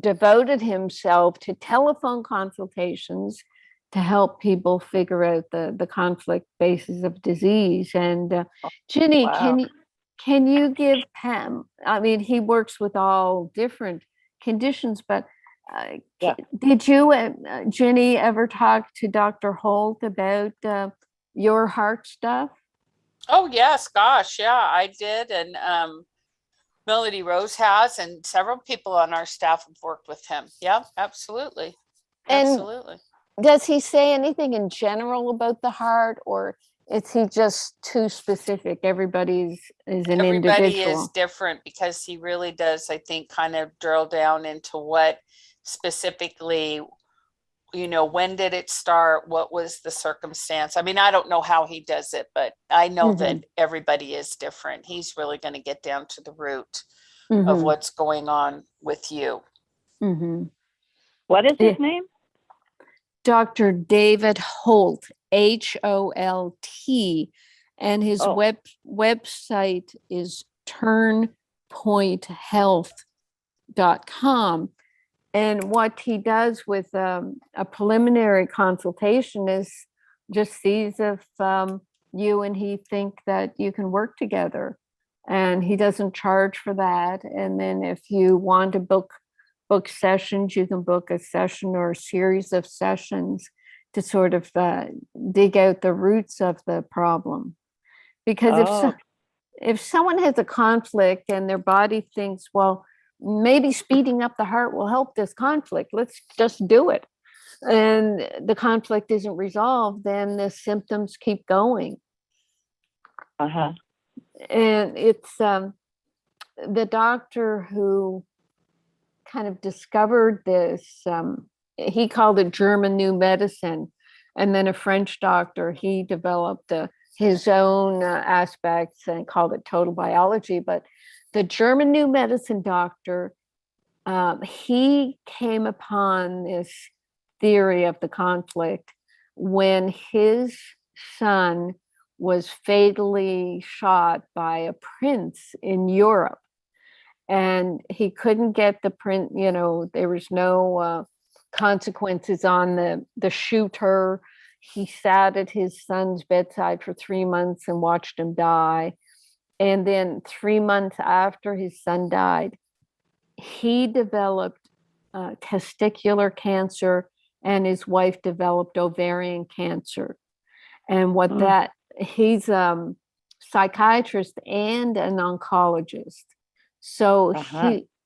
devoted himself to telephone consultations to help people figure out the conflict basis of disease. And Ginny, wow. Can you give Pam? I mean, he works with all different conditions, but did you, Ginny, ever talk to Dr. Holt about your heart stuff? Oh, yes. Gosh. Yeah, I did. And Melody Rose has, and several people on our staff have worked with him. Yeah, absolutely. Absolutely. And does he say anything in general about the heart, or is he just too specific? Everybody is different, because he really does, I think, kind of drill down into what specifically, when did it start? What was the circumstance? I mean, I don't know how he does it, but I know that everybody is different. He's really going to get down to the root of what's going on with you. What is his name? Dr. David Holt, Holt, and his website is turnpointhealth.com. And what he does with a preliminary consultation is just sees if you and he think that you can work together. And he doesn't charge for that. And then if you want to book sessions, you can book a session or a series of sessions to sort of dig out the roots of the problem. Because if someone has a conflict and their body thinks, well, maybe speeding up the heart will help this conflict, let's just do it, and the conflict isn't resolved, then the symptoms keep going. And it's the doctor who kind of discovered this, he called it German New Medicine, and then a French doctor, he developed his own aspects and called it total biology. But the German New Medicine doctor, he came upon this theory of the conflict when his son was fatally shot by a prince in Europe. And he couldn't get the prince, there was no consequences on the shooter. He sat at his son's bedside for 3 months and watched him die. And then 3 months after his son died, he developed testicular cancer, and his wife developed ovarian cancer. And he's a psychiatrist and an oncologist. So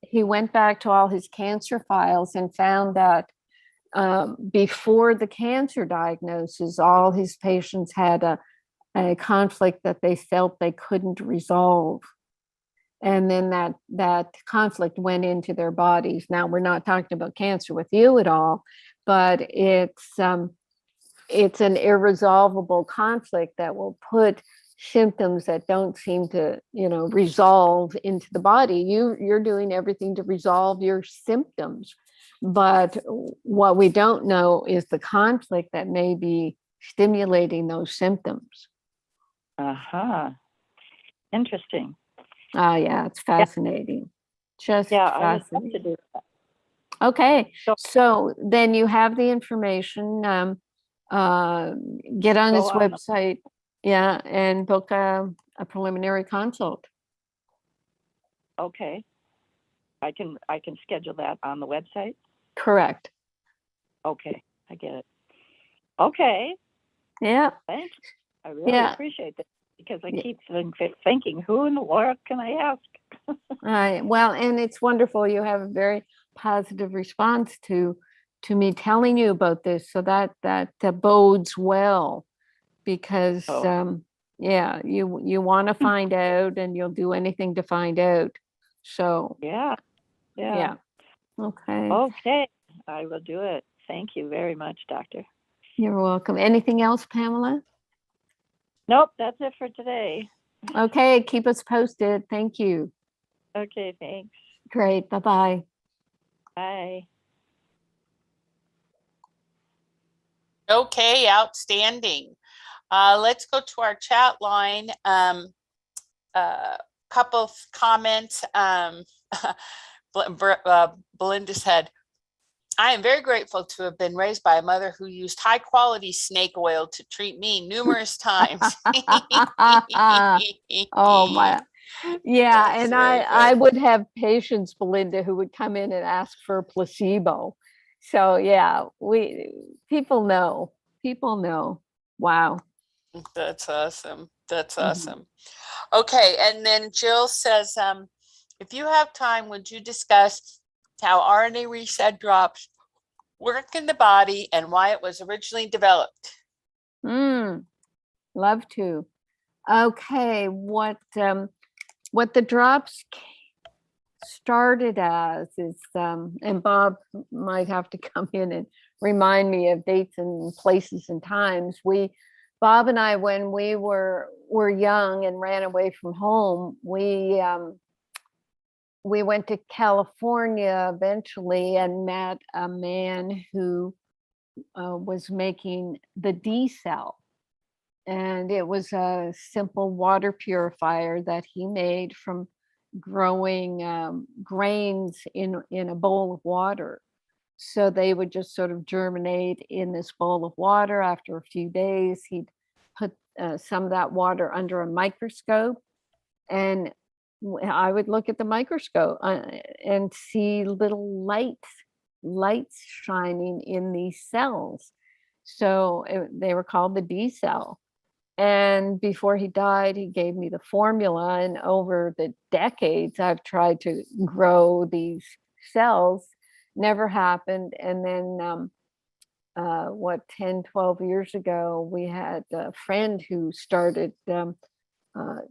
he went back to all his cancer files and found that before the cancer diagnosis, all his patients had a conflict that they felt they couldn't resolve. And then that conflict went into their bodies. Now, we're not talking about cancer with you at all, but it's an irresolvable conflict that will put symptoms that don't seem to, resolve into the body. You're doing everything to resolve your symptoms, but what we don't know is the conflict that may be stimulating those symptoms. Interesting. Yeah, it's fascinating. Just I would love fascinating. to do that. Okay, so then you have the information. Get on this website, and book a preliminary consult. Okay, I can schedule that on the website. Correct. Okay, I get it. Okay. Yeah. Thanks. I really appreciate that, because I keep thinking, who in the world can I ask? Well, and it's wonderful. You have a very positive response to me telling you about this, so that bodes well, because you want to find out, and you'll do anything to find out. So yeah. Okay, I will do it. Thank you very much, doctor. You're welcome. Anything else, Pamela? Nope, that's it for today. Okay, keep us posted. Thank you. Okay, thanks. Great. Bye-bye. Bye. Okay, outstanding. Let's go to our chat line. Couple of comments. Belinda said, I am very grateful to have been raised by a mother who used high quality snake oil to treat me numerous times. Oh my. Yeah, That's and very I good. would have patients, Belinda, who would come in and ask for a placebo. So yeah, people know. Wow. That's awesome. That's Mhm. awesome. Okay, and then Jill says, if you have time, would you discuss how RNA reset drops work in the body and why it was originally developed? Love to. Okay, what the drops started as is, and Bob might have to come in and remind me of dates and places and times. Bob and I, when we were young and ran away from home, we went to California eventually and met a man who was making the D cell. And it was a simple water purifier that he made from growing grains in a bowl of water. So they would just sort of germinate in this bowl of water. After a few days, he'd put some of that water under a microscope, and I would look at the microscope and see little lights shining in these cells. So they were called the D cell. And before he died, he gave me the formula. And over the decades, I've tried to grow these cells. Never happened. And then 10, 12 years ago, we had a friend who started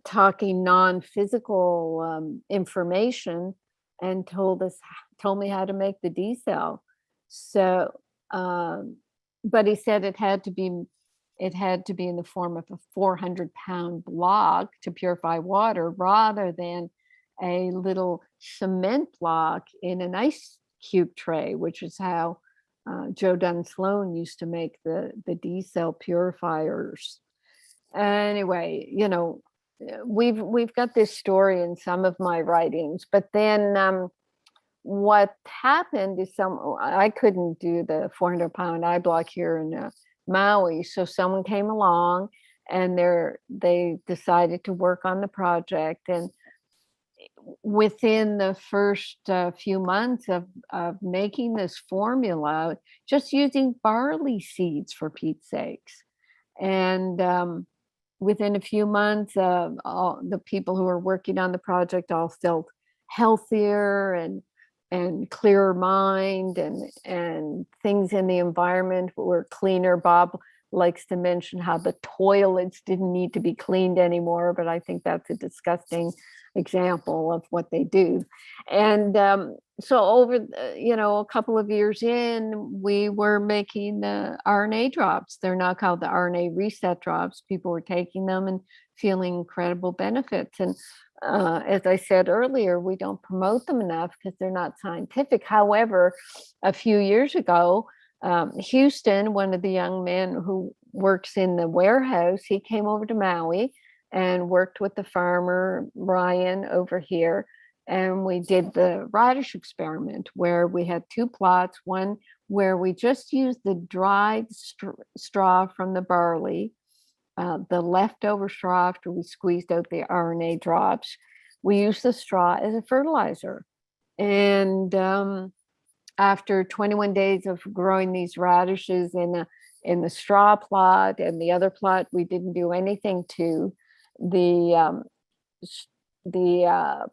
talking non-physical information and told me how to make the D cell. So, but he said it had to be in the form of a 400-pound block to purify water, rather than a little cement block in an ice cube tray, which is how Joe Dunn Sloan used to make the D cell purifiers. Anyway, we've got this story in some of my writings, but then what happened is I couldn't do the 400-pound eye block here in Maui, so someone came along and they decided to work on the project, and within the first few months of making this formula, just using barley seeds, for Pete's sakes, and within a few months, all the people who were working on the project all felt healthier and clearer mind, and things in the environment were cleaner. Bob likes to mention how the toilets didn't need to be cleaned anymore, but I think that's a disgusting example of what they do. And so over, a couple of years in, we were making the RNA drops. They're now called the RNA reset drops. People were taking them and feeling incredible benefits. And as I said earlier, we don't promote them enough because they're not scientific. However, a few years ago, Houston, one of the young men who works in the warehouse, he came over to Maui and worked with the farmer, Ryan, over here. And we did the radish experiment where we had two plots, one where we just used the dried straw from the barley, the leftover straw after we squeezed out the RNA drops. We used the straw as a fertilizer. And after 21 days of growing these radishes in the straw plot, and the other plot we didn't do anything to, the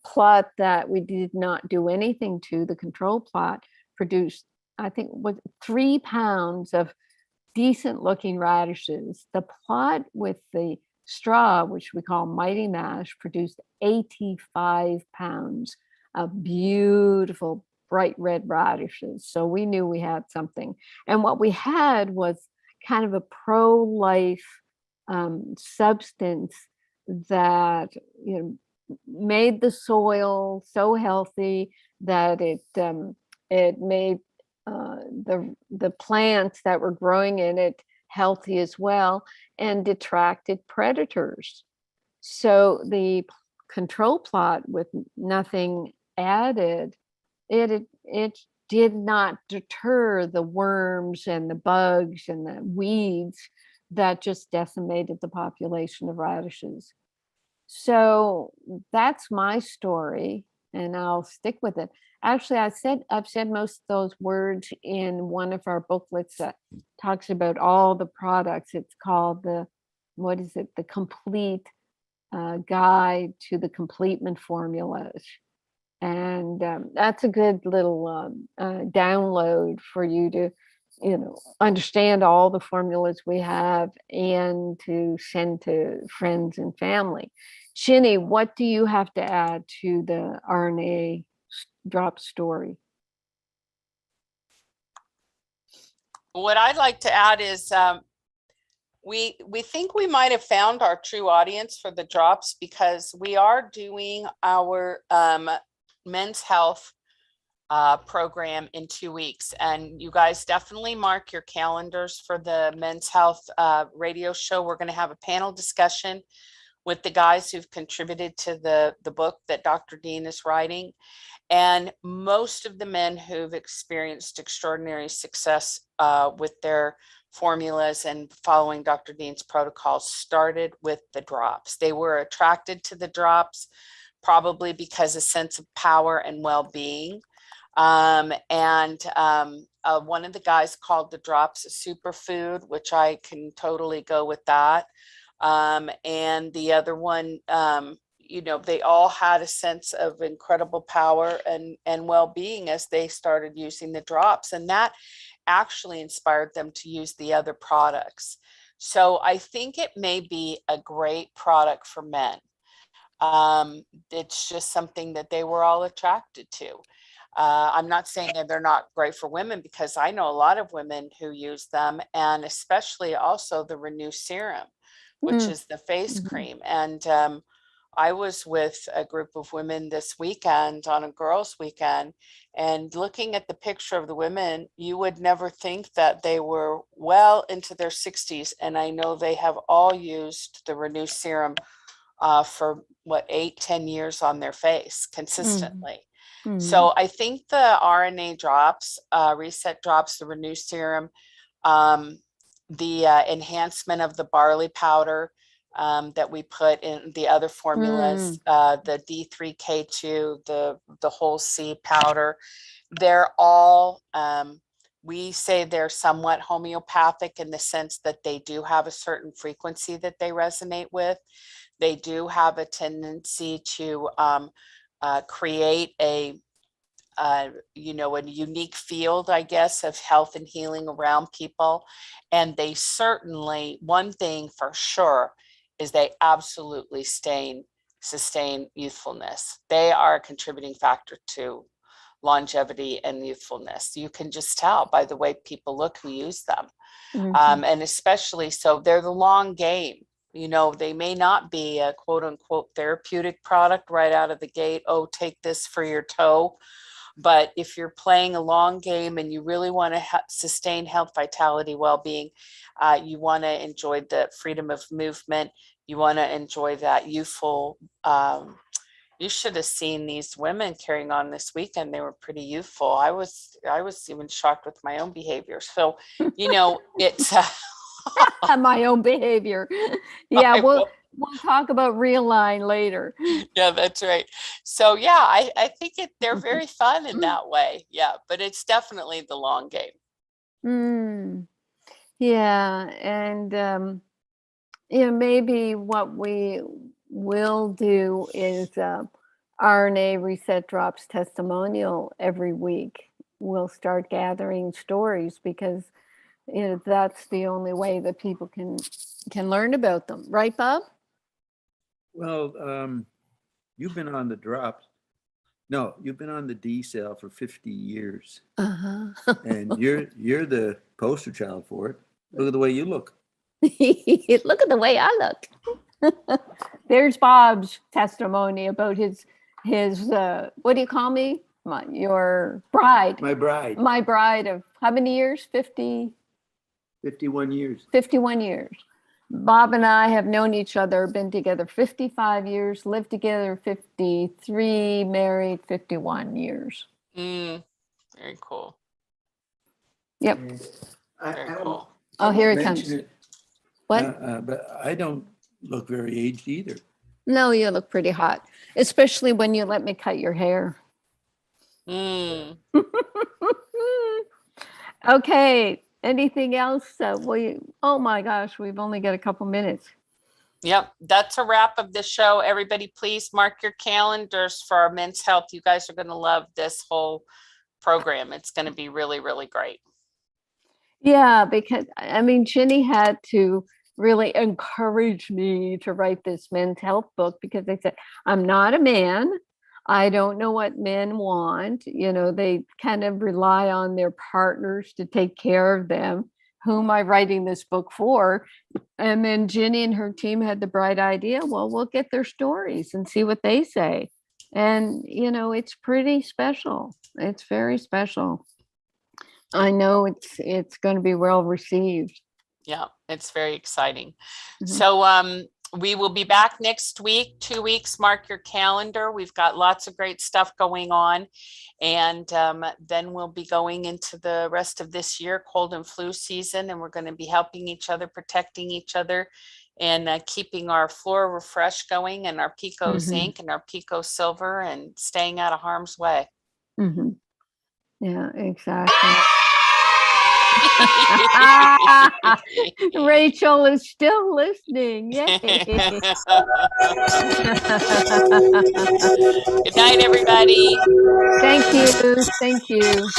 plot that we did not do anything to, the control plot, produced, I think, was 3 pounds of decent looking radishes. The plot with the straw, which we call Mighty Mash, produced 85 pounds of beautiful bright red radishes. So we knew we had something. And what we had was kind of a pro-life substance that made the soil so healthy that it made the plants that were growing in it healthy as well, and detracted predators. So the control plot with nothing added, it did not deter the worms and the bugs and the weeds that just decimated the population of radishes. So that's my story, and I'll stick with it. Actually, I've said most of those words in one of our booklets that talks about all the products. It's called the Complete Guide to the Completement Formulas. And that's a good little download for you to, understand all the formulas we have and to send to friends and family. Ginny, what do you have to add to the RNA drop story? What I'd like to add is we think we might have found our true audience for the drops, because we are doing our men's health program in 2 weeks, and you guys definitely mark your calendars for the men's health radio show. We're going to have a panel discussion with the guys who've contributed to the book that Dr. Dean is writing. And most of the men who've experienced extraordinary success with their formulas and following Dr. Dean's protocols started with the drops. They were attracted to the drops probably because a sense of power and well-being. One of the guys called the drops a superfood, which I can totally go with that. And the other one, they all had a sense of incredible power and well-being as they started using the drops. And that actually inspired them to use the other products. So I think it may be a great product for men. It's just something that they were all attracted to. I'm not saying that they're not great for women, because I know a lot of women who use them, and especially also the Renew Serum, which is the face cream. And I was with a group of women this weekend on a girls' weekend, and looking at the picture of the women, you would never think that they were well into their 60s. And I know they have all used the Renew Serum for 8-10 years on their face consistently. So I think the RNA drops, reset drops, the Renew Serum, the enhancement of the barley powder that we put in the other formulas, the D3K2, the whole seed powder, they're all, we say they're somewhat homeopathic in the sense that they do have a certain frequency that they resonate with. They do have a tendency to create a a unique field, I guess, of health and healing around people. And they certainly, one thing for sure, is they absolutely sustain youthfulness. They are a contributing factor to longevity and youthfulness. You can just tell by the way people look who use them. And especially so they're the long game. They may not be a quote unquote therapeutic product right out of the gate. Oh, take this for your toe. But if you're playing a long game and you really want to sustain health, vitality, well-being, you want to enjoy the freedom of movement. You want to enjoy that youthful. You should have seen these women carrying on this weekend. They were pretty youthful. I was even shocked with my own behavior. So, it's my own behavior. Yeah, we'll talk about Realign later. Yeah, that's right. So yeah, I think they're very fun in that way. Yeah, but it's definitely the long game. Yeah, and maybe what we will do is RNA reset drops testimonial every week. We'll start gathering stories because that's the only way that people can learn about them, right, Bob? Well, you've been on the drops. No, you've been on the D cell for 50 years. And you're the poster child for it. Look at the way you look. Look at the way I look. There's Bob's testimony about his what do you call me? Your bride. My bride. My bride of how many years? 51 years. 51 years. Bob and I have known each other, been together 55 years, lived together 53, married 51 years. Very cool. Yep. Very cool. Oh, here it comes. What? But I don't look very aged either. No, you look pretty hot, especially when you let me cut your hair. Okay. Anything else? Oh my gosh, we've only got a couple minutes. Yep, that's a wrap of the show. Everybody, please mark your calendars for our Men's Health. You guys are going to love this whole program. It's going to be really, really great. Yeah, because Ginny had to really encourage me to write this Men's Health book because they said, I'm not a man. I don't know what men want. They kind of rely on their partners to take care of them. Who am I writing this book for? And then Ginny and her team had the bright idea, well, we'll get their stories and see what they say. And, it's pretty special. It's very special. I know it's going to be well received. Yeah, it's very exciting. So, we will be back next week, 2 weeks, mark your calendar. We've got lots of great stuff going on. And then we'll be going into the rest of this year, cold and flu season, and we're going to be helping each other, protecting each other, and keeping our Flora Refresh going, and our Pico Zinc and our Pico Silver, and staying out of harm's way. Yeah, exactly. Rachel is still listening. Yay. Good night, everybody. Thank you. Thank you.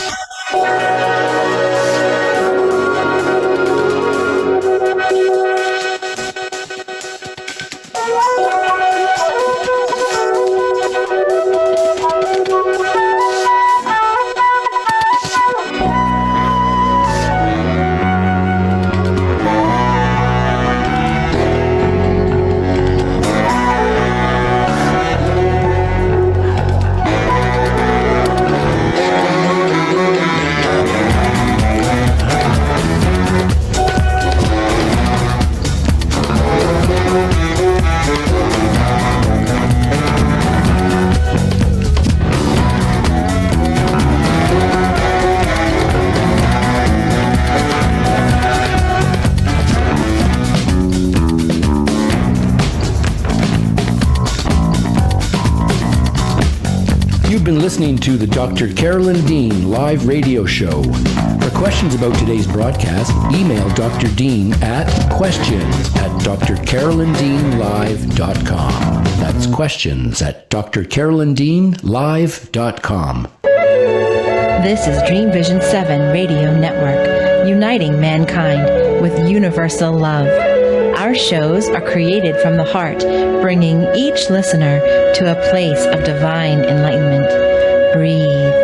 You've been listening to the Dr. Carolyn Dean live radio show. For questions about today's broadcast, email Dr. Dean at questions@drcarolyndeanlive.com. That's questions@drcarolyndeanlive.com. This is Dream Vision 7 Radio Network, uniting mankind with universal love. Our shows are created from the heart, bringing each listener to a place of divine enlightenment. Breathe.